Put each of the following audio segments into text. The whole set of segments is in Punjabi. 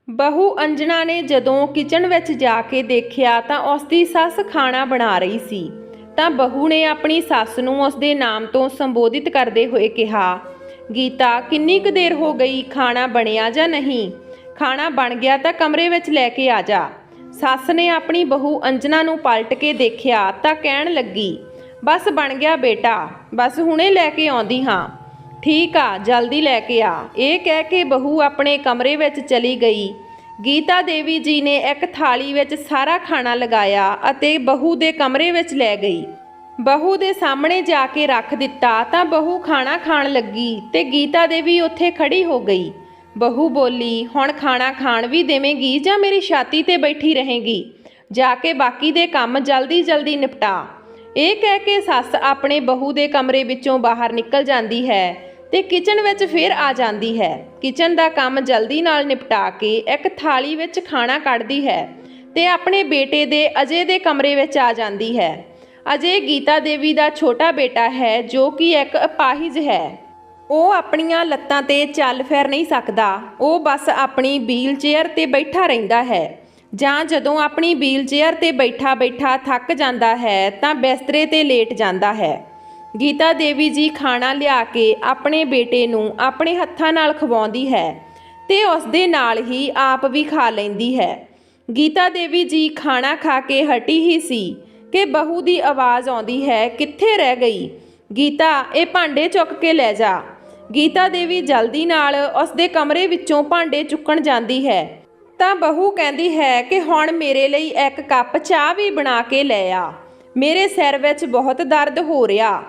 ਬਹੂ ਅੰਜਣਾ ਨੇ ਜਦੋਂ ਕਿਚਨ ਵਿੱਚ ਜਾ ਕੇ ਦੇਖਿਆ ਤਾਂ ਉਸਦੀ ਸੱਸ ਖਾਣਾ ਬਣਾ ਰਹੀ ਸੀ। ਤਾਂ ਬਹੂ ਨੇ ਆਪਣੀ ਸੱਸ ਨੂੰ ਉਸਦੇ ਨਾਮ ਤੋਂ ਸੰਬੋਧਿਤ ਕਰਦੇ ਹੋਏ ਕਿਹਾ, ਗੀਤਾ ਕਿੰਨੀ ਕੁ ਦੇਰ ਹੋ ਗਈ, ਖਾਣਾ ਬਣਿਆ ਜਾਂ ਨਹੀਂ? ਖਾਣਾ ਬਣ ਗਿਆ ਤਾਂ ਕਮਰੇ ਵਿੱਚ ਲੈ ਕੇ ਆ ਜਾ। ਸੱਸ ਨੇ ਆਪਣੀ ਬਹੂ ਅੰਜਣਾ ਨੂੰ ਪਲਟ ਕੇ ਦੇਖਿਆ ਤਾਂ ਕਹਿਣ ਲੱਗੀ, ਬਸ ਬਣ ਗਿਆ ਬੇਟਾ, ਬਸ ਹੁਣੇ ਲੈ ਕੇ ਆਉਂਦੀ ਹਾਂ। ਠੀਕ ਆ, ਜਲਦੀ ਲੈ ਕੇ ਆ। ਇਹ ਕਹਿ ਕੇ ਬਹੂ ਆਪਣੇ ਕਮਰੇ ਵਿੱਚ ਚਲੀ ਗਈ। ਗੀਤਾ ਦੇਵੀ ਜੀ ਨੇ ਇੱਕ ਥਾਲੀ ਵਿੱਚ ਸਾਰਾ ਖਾਣਾ ਲਗਾਇਆ ਅਤੇ ਬਹੂ ਦੇ ਕਮਰੇ ਵਿੱਚ ਲੈ ਗਈ। ਬਹੂ ਦੇ ਸਾਹਮਣੇ ਜਾ ਕੇ ਰੱਖ ਦਿੱਤਾ ਤਾਂ ਬਹੂ ਖਾਣਾ ਖਾਣ ਲੱਗੀ ਤੇ ਗੀਤਾ ਦੇਵੀ ਉੱਥੇ ਖੜੀ ਹੋ ਗਈ। ਬਹੂ ਬੋਲੀ, ਹੁਣ ਖਾਣਾ ਖਾਣ ਵੀ ਦੇਵੇਂਗੀ ਜਾਂ ਮੇਰੀ ਛਾਤੀ ਤੇ ਬੈਠੀ ਰਹੇਗੀ? ਜਾ ਕੇ ਬਾਕੀ ਦੇ ਕੰਮ ਜਲਦੀ ਜਲਦੀ ਨਿਪਟਾ। ਇਹ ਕਹਿ ਕੇ ਸੱਸ ਆਪਣੇ ਬਹੂ ਦੇ ਕਮਰੇ ਵਿੱਚੋਂ ਬਾਹਰ ਨਿਕਲ ਜਾਂਦੀ ਹੈ ਤੇ ਕਿਚਨ ਵਿੱਚ ਫਿਰ ਆ ਜਾਂਦੀ ਹੈ। ਕਿਚਨ ਦਾ ਕੰਮ ਜਲਦੀ ਨਾਲ ਨਿਪਟਾ ਕੇ ਇੱਕ ਥਾਲੀ ਵਿੱਚ ਖਾਣਾ ਕੱਢਦੀ ਹੈ ਤੇ ਆਪਣੇ ਬੇਟੇ ਦੇ ਅਜੇ ਦੇ ਕਮਰੇ ਵਿੱਚ ਆ ਜਾਂਦੀ ਹੈ। ਅਜੇ ਗੀਤਾ ਦੇਵੀ ਦਾ ਛੋਟਾ ਬੇਟਾ ਹੈ ਜੋ ਕਿ ਇੱਕ ਅਪਾਹਿਜ ਹੈ। ਉਹ ਆਪਣੀਆਂ ਲੱਤਾਂ ਤੇ ਚੱਲ ਫਿਰ ਨਹੀਂ ਸਕਦਾ। ਉਹ ਬਸ ਆਪਣੀ ਵੀਲ ਚੇਅਰ ਤੇ ਬੈਠਾ ਰਹਿੰਦਾ ਹੈ ਜਾਂ ਜਦੋਂ ਆਪਣੀ ਵੀਲ ਚੇਅਰ ਤੇ ਬੈਠਾ ਬੈਠਾ ਥੱਕ ਜਾਂਦਾ ਹੈ ਤਾਂ ਬਿਸਤਰੇ ਤੇ ਲੇਟ ਜਾਂਦਾ ਹੈ। ਗੀਤਾ ਦੇਵੀ ਜੀ ਖਾਣਾ ਲਿਆ ਕੇ ਆਪਣੇ ਬੇਟੇ ਨੂੰ ਆਪਣੇ ਹੱਥਾਂ ਨਾਲ ਖਵਾਉਂਦੀ ਹੈ ਤੇ ਉਸ ਦੇ ਨਾਲ ਹੀ ਆਪ ਵੀ ਖਾ ਲੈਂਦੀ ਹੈ। ਗੀਤਾ ਦੇਵੀ ਜੀ ਖਾਣਾ ਖਾ ਕੇ ਹਟੀ ਹੀ ਸੀ ਕਿ ਬਹੂ ਦੀ ਆਵਾਜ਼ ਆਉਂਦੀ ਹੈ, ਕਿੱਥੇ ਰਹਿ ਗਈ? ਗੀਤਾ, ਇਹ ਭਾਂਡੇ ਚੁੱਕ ਕੇ ਲੈ ਜਾ। ਗੀਤਾ ਦੇਵੀ ਜਲਦੀ ਨਾਲ ਉਸ ਦੇ ਕਮਰੇ ਵਿੱਚੋਂ ਭਾਂਡੇ ਚੁੱਕਣ ਜਾਂਦੀ ਹੈ ਤਾਂ ਬਹੂ ਕਹਿੰਦੀ ਹੈ ਕਿ ਹੁਣ ਮੇਰੇ ਲਈ ਇੱਕ ਕੱਪ ਚਾਹ ਵੀ ਬਣਾ ਕੇ ਲੈ ਆ, ਮੇਰੇ ਸਿਰ ਵਿੱਚ ਬਹੁਤ ਦਰਦ ਹੋ ਰਿਹਾ।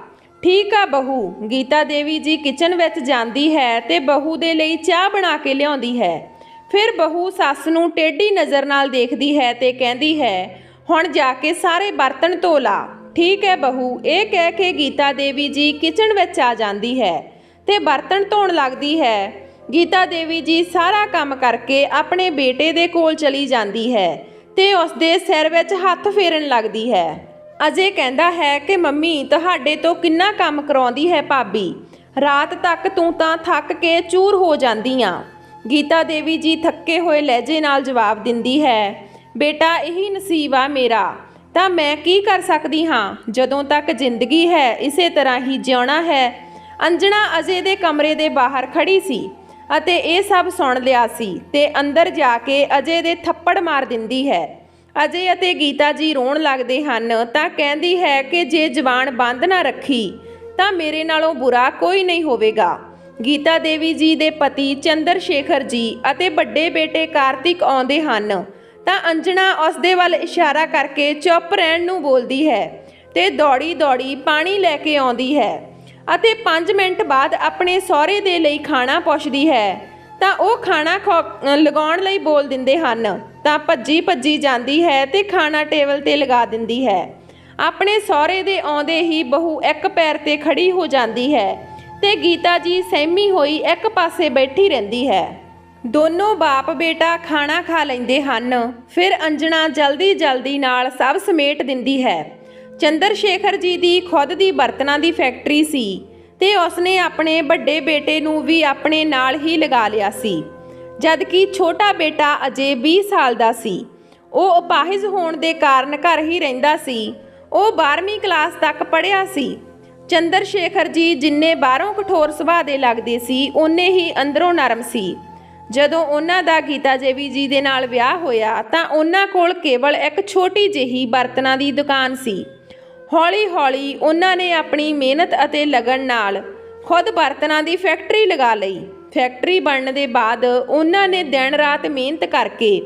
ਠੀਕ ਆ ਬਹੂ। ਗੀਤਾ ਦੇਵੀ ਜੀ ਕਿਚਨ ਵਿੱਚ ਜਾਂਦੀ ਹੈ ਤੇ ਬਹੂ ਦੇ ਲਈ ਚਾਹ ਬਣਾ ਕੇ ਲਿਆਉਂਦੀ ਹੈ। ਫਿਰ ਬਹੂ ਸੱਸ ਨੂੰ ਟੇਢੀ ਨਜ਼ਰ ਨਾਲ ਦੇਖਦੀ ਹੈ ਤੇ ਕਹਿੰਦੀ ਹੈ, ਹੁਣ ਜਾ ਕੇ ਸਾਰੇ ਬਰਤਨ ਧੋ ਲਾ। ਠੀਕ ਹੈ ਬਹੂ। ਇਹ ਕਹਿ ਕੇ ਗੀਤਾ ਦੇਵੀ ਜੀ ਕਿਚਨ ਵਿੱਚ ਆ ਜਾਂਦੀ ਹੈ ਤੇ ਬਰਤਨ ਧੋਣ ਲੱਗਦੀ ਹੈ। ਗੀਤਾ ਦੇਵੀ ਜੀ ਸਾਰਾ ਕੰਮ ਕਰਕੇ ਆਪਣੇ ਬੇਟੇ ਦੇ ਕੋਲ ਚਲੀ ਜਾਂਦੀ ਹੈ ਤੇ ਉਸ ਦੇ ਸਿਰ ਵਿੱਚ ਹੱਥ ਫੇਰਨ ਲੱਗਦੀ ਹੈ। ਅਜੇ ਕਹਿੰਦਾ ਹੈ ਕਿ ਮੰਮੀ ਤੁਹਾਡੇ ਤੋਂ ਕਿੰਨਾ ਕੰਮ ਕਰਾਉਂਦੀ ਹੈ ਭਾਬੀ, ਰਾਤ ਤੱਕ ਤੂੰ ਤਾਂ ਥੱਕ ਕੇ ਚੂਰ ਹੋ ਜਾਂਦੀ ਆ। ਗੀਤਾ ਦੇਵੀ ਜੀ ਥੱਕੇ ਹੋਏ ਲਹਿਜੇ ਨਾਲ ਜਵਾਬ ਦਿੰਦੀ ਹੈ, ਬੇਟਾ ਇਹੀ ਨਸੀਬ ਆ ਮੇਰਾ, ਤਾਂ ਮੈਂ ਕੀ ਕਰ ਸਕਦੀ ਹਾਂ? ਜਦੋਂ ਤੱਕ ਜ਼ਿੰਦਗੀ ਹੈ ਇਸੇ ਤਰ੍ਹਾਂ ਹੀ ਜਿਉਣਾ ਹੈ। ਅੰਜਣਾ ਅਜੇ ਦੇ ਕਮਰੇ ਦੇ ਬਾਹਰ ਖੜੀ ਸੀ ਅਤੇ ਇਹ ਸਭ ਸੁਣ ਲਿਆ ਸੀ ਤੇ ਅੰਦਰ ਜਾ ਕੇ ਅਜੇ ਦੇ ਥੱਪੜ ਮਾਰ ਦਿੰਦੀ ਹੈ। ਅਜੇ ਅਤੇ ਗੀਤਾ ਜੀ ਰੋਣ ਲੱਗਦੇ ਹਨ ਤਾਂ ਕਹਿੰਦੀ ਹੈ ਕਿ ਜੇ ਜ਼ਬਾਨ ਬੰਦ ਨਾ ਰੱਖੀ ਤਾਂ ਮੇਰੇ ਨਾਲੋਂ ਬੁਰਾ ਕੋਈ ਨਹੀਂ ਹੋਵੇਗਾ। ਗੀਤਾ ਦੇਵੀ ਜੀ ਦੇ ਪਤੀ ਚੰਦਰ ਸ਼ੇਖਰ ਜੀ ਅਤੇ ਵੱਡੇ ਬੇਟੇ ਕਾਰਤਿਕ ਆਉਂਦੇ ਹਨ ਤਾਂ ਅੰਜਣਾ ਉਸ ਦੇ ਵੱਲ ਇਸ਼ਾਰਾ ਕਰਕੇ ਚੁੱਪ ਰਹਿਣ ਨੂੰ ਬੋਲਦੀ ਹੈ ਤੇ ਦੌੜੀ ਦੌੜੀ ਪਾਣੀ ਲੈ ਕੇ ਆਉਂਦੀ ਹੈ ਅਤੇ 5 ਮਿੰਟ ਬਾਅਦ ਆਪਣੇ ਸਹੁਰੇ ਦੇ ਲਈ ਖਾਣਾ ਪੁੱਛਦੀ ਹੈ ਤਾਂ ਉਹ ਖਾਣਾ ਲਗਾਉਣ ਲਈ ਬੋਲ ਦਿੰਦੇ ਹਨ ਤਾਂ ਭੱਜੀ ਭੱਜੀ ਜਾਂਦੀ ਹੈ ਤੇ ਖਾਣਾ ਟੇਬਲ ਤੇ ਲਗਾ ਦਿੰਦੀ ਹੈ। ਆਪਣੇ ਸਹੁਰੇ ਦੇ ਆਉਂਦੇ ਹੀ ਬਹੂ ਇੱਕ ਪੈਰ ਤੇ ਖੜੀ ਹੋ ਜਾਂਦੀ ਹੈ ਤੇ ਗੀਤਾ ਜੀ ਸਹਿਮੀ ਹੋਈ ਇੱਕ ਪਾਸੇ ਬੈਠੀ ਰਹਿੰਦੀ ਹੈ। ਦੋਨੋਂ ਬਾਪ ਬੇਟਾ ਖਾਣਾ ਖਾ ਲੈਂਦੇ ਹਨ। ਫਿਰ ਅੰਜਣਾ ਜਲਦੀ ਜਲਦੀ ਨਾਲ ਸਭ ਸਮੇਟ ਦਿੰਦੀ ਹੈ। ਚੰਦਰ ਸ਼ੇਖਰ ਜੀ ਦੀ ਖੁਦ ਦੀ ਬਰਤਨਾਂ ਦੀ ਫੈਕਟਰੀ ਸੀ ਤੇ ਉਸਨੇ ਆਪਣੇ ਵੱਡੇ ਬੇਟੇ ਨੂੰ ਵੀ ਆਪਣੇ ਨਾਲ ਹੀ ਲਗਾ ਲਿਆ ਸੀ, ਜਦਕਿ ਛੋਟਾ ਬੇਟਾ ਅਜੇ 20 ਸਾਲ ਦਾ ਸੀ। ਉਹ ਅਪਾਹਿਜ ਹੋਣ ਦੇ ਕਾਰਨ ਘਰ ਹੀ ਰਹਿੰਦਾ ਸੀ। ਉਹ 12ਵੀਂ ਕਲਾਸ ਤੱਕ ਪੜ੍ਹਿਆ ਸੀ। ਚੰਦਰ ਸ਼ੇਖਰ ਜੀ ਜਿੰਨੇ ਬਾਹਰੋਂ ਕਠੋਰ ਸੁਭਾਅ ਦੇ ਲੱਗਦੇ ਸੀ ਓਨੇ ਹੀ ਅੰਦਰੋਂ ਨਰਮ ਸੀ। ਜਦੋਂ ਉਹਨਾਂ ਦਾ ਗੀਤਾ ਦੇਵੀ ਜੀ ਦੇ ਨਾਲ ਵਿਆਹ ਹੋਇਆ ਤਾਂ ਉਹਨਾਂ ਕੋਲ ਕੇਵਲ ਇੱਕ ਛੋਟੀ ਜਿਹੀ ਬਰਤਨਾਂ ਦੀ ਦੁਕਾਨ ਸੀ। ਹੌਲੀ ਹੌਲੀ ਉਹਨਾਂ ਨੇ ਆਪਣੀ ਮਿਹਨਤ ਅਤੇ ਲਗਨ ਨਾਲ ਖੁਦ ਬਰਤਨਾਂ ਦੀ ਫੈਕਟਰੀ ਲਗਾ ਲਈ। ਫੈਕਟਰੀ ਬਣਨ ਦੇ ਬਾਅਦ ਉਹਨਾਂ ਨੇ ਦਿਨ ਰਾਤ ਮਿਹਨਤ ਕਰਕੇ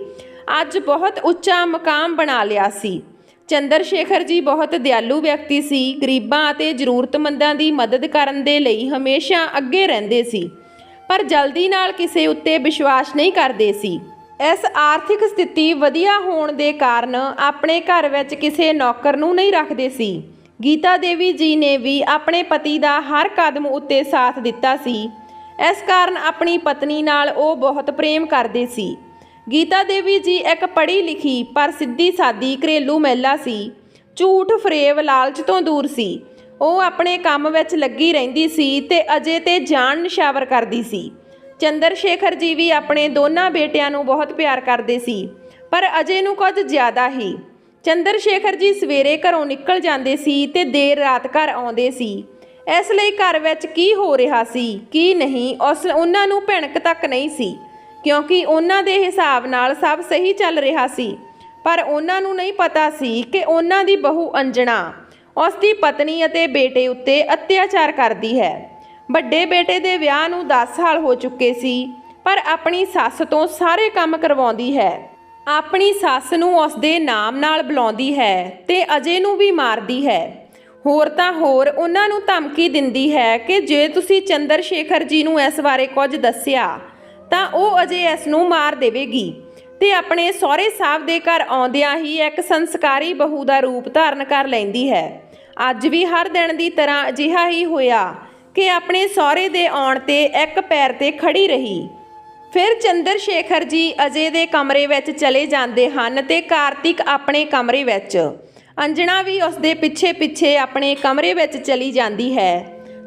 ਅੱਜ ਬਹੁਤ ਉੱਚਾ ਮੁਕਾਮ ਬਣਾ ਲਿਆ ਸੀ। ਚੰਦਰ ਸ਼ੇਖਰ ਜੀ ਬਹੁਤ ਦਿਆਲੂ ਵਿਅਕਤੀ ਸੀ। ਗਰੀਬਾਂ ਅਤੇ ਜ਼ਰੂਰਤਮੰਦਾਂ ਦੀ ਮਦਦ ਕਰਨ ਦੇ ਲਈ ਹਮੇਸ਼ਾ ਅੱਗੇ ਰਹਿੰਦੇ ਸੀ, ਪਰ ਜਲਦੀ ਨਾਲ ਕਿਸੇ ਉੱਤੇ ਵਿਸ਼ਵਾਸ ਨਹੀਂ ਕਰਦੇ ਸੀ। ਇਸ ਆਰਥਿਕ ਸਥਿਤੀ ਵਧੀਆ ਹੋਣ ਦੇ ਕਾਰਨ ਆਪਣੇ ਘਰ ਵਿੱਚ ਕਿਸੇ ਨੌਕਰ ਨੂੰ ਨਹੀਂ ਰੱਖਦੇ ਸੀ। ਗੀਤਾ ਦੇਵੀ ਜੀ ਨੇ ਵੀ ਆਪਣੇ ਪਤੀ ਦਾ ਹਰ ਕਦਮ ਉੱਤੇ ਸਾਥ ਦਿੱਤਾ ਸੀ। ਇਸ ਕਾਰਨ ਆਪਣੀ ਪਤਨੀ ਨਾਲ ਉਹ ਬਹੁਤ ਪ੍ਰੇਮ ਕਰਦੇ ਸੀ। ਗੀਤਾ ਦੇਵੀ ਜੀ ਇੱਕ ਪੜ੍ਹੀ ਲਿਖੀ ਪਰ ਸਿੱਧੀ ਸਾਦੀ ਘਰੇਲੂ ਮਹਿਲਾ ਸੀ। ਝੂਠ ਫਰੇਬ ਲਾਲਚ ਤੋਂ ਦੂਰ ਸੀ। ਉਹ ਆਪਣੇ ਕੰਮ ਵਿੱਚ ਲੱਗੀ ਰਹਿੰਦੀ ਸੀ ਤੇ ਅਜੇ ਤੇ ਜਾਨ ਨਿਸ਼ਾਵਰ ਕਰਦੀ ਸੀ। ਚੰਦਰ ਸ਼ੇਖਰ ਜੀ ਵੀ ਆਪਣੇ ਦੋਨਾਂ ਬੇਟਿਆਂ ਨੂੰ ਬਹੁਤ ਪਿਆਰ ਕਰਦੇ ਸੀ, ਪਰ ਅਜੇ ਨੂੰ ਕੁਝ ਜ਼ਿਆਦਾ ਹੀ। ਚੰਦਰ ਸ਼ੇਖਰ ਜੀ ਸਵੇਰੇ ਘਰੋਂ ਨਿਕਲ ਜਾਂਦੇ ਸੀ ਤੇ ਦੇਰ ਰਾਤ ਘਰ ਆਉਂਦੇ ਸੀ। ਇਸ ਲਈ ਘਰ ਵਿੱਚ ਕੀ ਹੋ ਰਿਹਾ ਸੀ ਕੀ ਨਹੀਂ ਉਹਨਾਂ ਨੂੰ ਭਿਣਕ ਤੱਕ ਨਹੀਂ ਸੀ, ਕਿਉਂਕਿ ਉਹਨਾਂ ਦੇ ਹਿਸਾਬ ਨਾਲ ਸਭ ਸਹੀ ਚੱਲ ਰਿਹਾ ਸੀ। ਪਰ ਉਹਨਾਂ ਨੂੰ ਨਹੀਂ ਪਤਾ ਸੀ ਕਿ ਉਹਨਾਂ ਦੀ ਬਹੂ ਅੰਜਣਾ ਉਸ ਦੀ ਪਤਨੀ ਅਤੇ ਬੇਟੇ ਉੱਤੇ ਅਤਿਆਚਾਰ ਕਰਦੀ ਹੈ। ਵੱਡੇ ਬੇਟੇ ਦੇ ਵਿਆਹ ਨੂੰ 10 ਸਾਲ ਹੋ ਚੁੱਕੇ ਸੀ, ਪਰ ਆਪਣੀ ਸੱਸ ਤੋਂ ਸਾਰੇ ਕੰਮ ਕਰਵਾਉਂਦੀ ਹੈ। ਆਪਣੀ ਸੱਸ ਨੂੰ ਉਸ ਦੇ ਨਾਮ ਨਾਲ ਬੁਲਾਉਂਦੀ ਹੈ ਤੇ ਅਜੇ ਨੂੰ ਵੀ ਮਾਰਦੀ ਹੈ। ਹੋਰ ਤਾਂ ਹੋਰ ਉਹਨਾਂ ਨੂੰ ਧਮਕੀ ਦਿੰਦੀ ਹੈ ਕਿ ਜੇ ਤੁਸੀਂ ਚੰਦਰ ਸ਼ੇਖਰ ਜੀ ਨੂੰ ਇਸ ਬਾਰੇ ਕੁਝ ਦੱਸਿਆ ਤਾਂ ਉਹ ਅਜੇ ਇਸ ਨੂੰ ਮਾਰ ਦੇਵੇਗੀ ਤੇ ਆਪਣੇ ਸਹੁਰੇ ਸਾਹਿਬ ਦੇ ਘਰ ਆਉਂਦਿਆਂ ਹੀ ਇੱਕ ਸੰਸਕਾਰੀ ਬਹੂ ਦਾ ਰੂਪ ਧਾਰਨ ਕਰ ਲੈਂਦੀ ਹੈ। ਅੱਜ ਵੀ ਹਰ ਦਿਨ ਦੀ ਤਰ੍ਹਾਂ ਅਜਿਹਾ ਹੀ ਹੋਇਆ ਕਿ ਆਪਣੇ ਸਹੁਰੇ ਦੇ ਆਉਣ ਤੇ ਇੱਕ ਪੈਰ ਤੇ ਖੜੀ ਰਹੀ। ਫਿਰ ਚੰਦਰ ਸ਼ੇਖਰ ਜੀ ਅਜੇ ਦੇ ਕਮਰੇ ਵਿੱਚ ਚਲੇ ਜਾਂਦੇ ਹਨ ਤੇ ਕਾਰਤਿਕ ਆਪਣੇ ਕਮਰੇ ਵਿੱਚ। ਅੰਜਣਾ ਵੀ ਉਸ ਦੇ ਪਿੱਛੇ ਪਿੱਛੇ ਆਪਣੇ ਕਮਰੇ ਵਿੱਚ ਚਲੀ ਜਾਂਦੀ ਹੈ।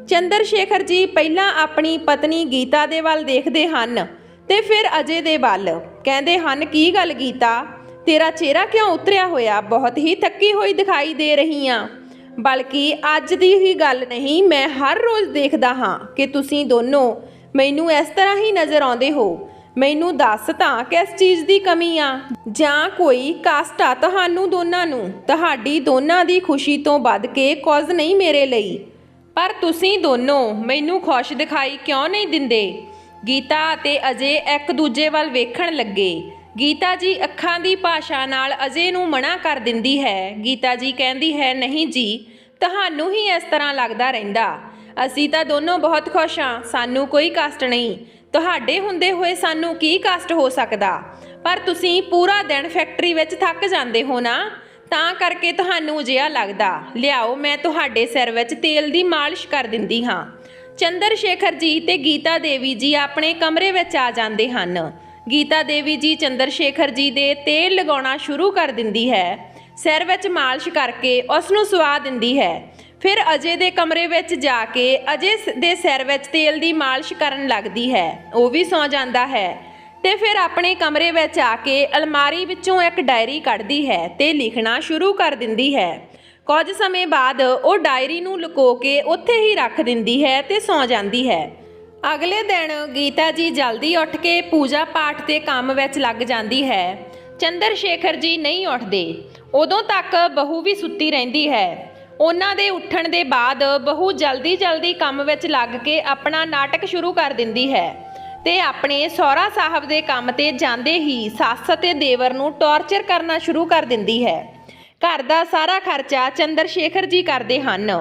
ਚੰਦਰ ਸ਼ੇਖਰ ਜੀ ਪਹਿਲਾਂ ਆਪਣੀ ਪਤਨੀ ਗੀਤਾ ਦੇ ਵੱਲ ਦੇਖਦੇ ਹਨ ਤੇ ਫਿਰ ਅਜੇ ਦੇ ਵੱਲ। ਕਹਿੰਦੇ ਹਨ, ਕੀ ਗੱਲ ਗੀਤਾ, ਤੇਰਾ ਚਿਹਰਾ ਕਿਉਂ ਉਤਰਿਆ ਹੋਇਆ? ਬਹੁਤ ਹੀ ਥੱਕੀ ਹੋਈ ਦਿਖਾਈ ਦੇ ਰਹੀ ਆ। ਬਲਕਿ ਅੱਜ ਦੀ ਹੀ ਗੱਲ ਨਹੀਂ, ਮੈਂ ਹਰ ਰੋਜ਼ ਦੇਖਦਾ ਹਾਂ ਕਿ ਤੁਸੀਂ ਦੋਨੋਂ ਮੈਨੂੰ ਇਸ ਤਰ੍ਹਾਂ ਹੀ ਨਜ਼ਰ ਆਉਂਦੇ ਹੋ। ਮੈਨੂੰ ਦੱਸ ਤਾਂ ਕਿਸ ਚੀਜ਼ ਦੀ ਕਮੀ ਆ ਜਾਂ ਕੋਈ ਕਸ਼ਟ ਆ ਤੁਹਾਨੂੰ ਦੋਨਾਂ ਨੂੰ? ਤੁਹਾਡੀ ਦੋਨਾਂ ਦੀ ਖੁਸ਼ੀ ਤੋਂ ਵੱਧ ਕੇ ਕੁਝ ਨਹੀਂ ਮੇਰੇ ਲਈ। ਪਰ ਤੁਸੀਂ ਦੋਨੋਂ ਮੈਨੂੰ ਖੁਸ਼ ਦਿਖਾਈ ਕਿਉਂ ਨਹੀਂ ਦਿੰਦੇ? ਗੀਤਾ ਅਤੇ ਅਜੇ ਇੱਕ ਦੂਜੇ ਵੱਲ ਵੇਖਣ ਲੱਗੇ। ਗੀਤਾ ਜੀ ਅੱਖਾਂ ਦੀ ਭਾਸ਼ਾ ਨਾਲ ਅਜੇ ਨੂੰ ਮਨਾ ਕਰ ਦਿੰਦੀ ਹੈ। ਗੀਤਾ ਜੀ ਕਹਿੰਦੀ ਹੈ, ਨਹੀਂ ਜੀ, ਤੁਹਾਨੂੰ ਹੀ ਇਸ ਤਰ੍ਹਾਂ ਲੱਗਦਾ ਰਹਿੰਦਾ। ਅਸੀਂ ਤਾਂ ਦੋਨੋਂ ਬਹੁਤ ਖੁਸ਼ ਹਾਂ, ਸਾਨੂੰ ਕੋਈ ਕਸ਼ਟ ਨਹੀਂ। ਤੁਹਾਡੇ ਹੁੰਦੇ ਹੋਏ ਸਾਨੂੰ ਕੀ ਕਸ਼ਟ ਹੋ ਸਕਦਾ? ਪਰ ਤੁਸੀਂ ਪੂਰਾ ਦਿਨ ਫੈਕਟਰੀ ਵਿੱਚ ਥੱਕ ਜਾਂਦੇ ਹੋ ਨਾ, ਤਾਂ ਕਰਕੇ ਤੁਹਾਨੂੰ ਅਜਿਹਾ ਲੱਗਦਾ। ਲਿਆਓ, ਮੈਂ ਤੁਹਾਡੇ ਸਿਰ ਵਿੱਚ ਤੇਲ ਦੀ ਮਾਲਿਸ਼ ਕਰ ਦਿੰਦੀ ਹਾਂ। ਚੰਦਰ ਸ਼ੇਖਰ ਜੀ ਤੇ ਗੀਤਾ ਦੇਵੀ ਜੀ ਆਪਣੇ ਕਮਰੇ ਵਿੱਚ ਆ ਜਾਂਦੇ ਹਨ। ਗੀਤਾ ਦੇਵੀ ਜੀ ਚੰਦਰ ਸ਼ੇਖਰ ਜੀ ਦੇ ਤੇਲ ਲਗਾਉਣਾ ਸ਼ੁਰੂ ਕਰ ਦਿੰਦੀ ਹੈ। ਸਿਰ ਵਿੱਚ ਮਾਲਿਸ਼ ਕਰਕੇ ਉਸ ਨੂੰ ਸੁਆ ਦਿੰਦੀ ਹੈ। ਫਿਰ ਅਜੇ ਦੇ ਕਮਰੇ ਵਿੱਚ ਜਾ ਕੇ ਅਜੇ ਦੇ ਸਿਰ ਵਿੱਚ ਤੇਲ ਦੀ ਮਾਲਿਸ਼ ਕਰਨ ਲੱਗਦੀ ਹੈ। ਉਹ ਵੀ ਸੌਂ ਜਾਂਦਾ ਹੈ ਤੇ ਫਿਰ ਆਪਣੇ ਕਮਰੇ ਵਿੱਚ ਆ ਕੇ ਅਲਮਾਰੀ ਵਿੱਚੋਂ ਇੱਕ ਡਾਇਰੀ ਕੱਢਦੀ ਹੈ ਤੇ ਲਿਖਣਾ ਸ਼ੁਰੂ ਕਰ ਦਿੰਦੀ ਹੈ। ਕੁਝ ਸਮੇਂ ਬਾਅਦ ਉਹ ਡਾਇਰੀ ਨੂੰ ਲੁਕੋ ਕੇ ਉੱਥੇ ਹੀ ਰੱਖ ਦਿੰਦੀ ਹੈ ਤੇ ਸੌਂ ਜਾਂਦੀ ਹੈ। ਅਗਲੇ ਦਿਨ ਗੀਤਾ ਜੀ ਜਲਦੀ ਉੱਠ ਕੇ ਪੂਜਾ ਪਾਠ ਤੇ ਕੰਮ ਵਿੱਚ ਲੱਗ ਜਾਂਦੀ ਹੈ। ਚੰਦਰ ਸ਼ੇਖਰ ਜੀ ਨਹੀਂ ਉੱਠਦੇ। ਉਦੋਂ ਤੱਕ ਬਹੂ ਵੀ ਸੁੱਤੀ ਰਹਿੰਦੀ ਹੈ। ਉਹਨਾਂ ਦੇ ਉੱਠਣ ਦੇ ਬਾਅਦ ਬਹੂ ਜਲਦੀ ਕੰਮ ਵਿੱਚ ਲੱਗ ਕੇ ਆਪਣਾ ਨਾਟਕ ਸ਼ੁਰੂ ਕਰ ਦਿੰਦੀ ਹੈ ਤੇ ਆਪਣੇ ਸਹੁਰਾ ਸਾਹਿਬ ਦੇ ਕੰਮ ਤੇ ਜਾਂਦੇ ਹੀ ਸੱਸ ਅਤੇ ਦੇਵਰ ਨੂੰ ਟੌਰਚਰ ਕਰਨਾ ਸ਼ੁਰੂ ਕਰ ਦਿੰਦੀ ਹੈ। ਘਰ ਦਾ ਸਾਰਾ ਖਰਚਾ ਚੰਦਰ ਸ਼ੇਖਰ ਜੀ ਕਰਦੇ ਹਨ।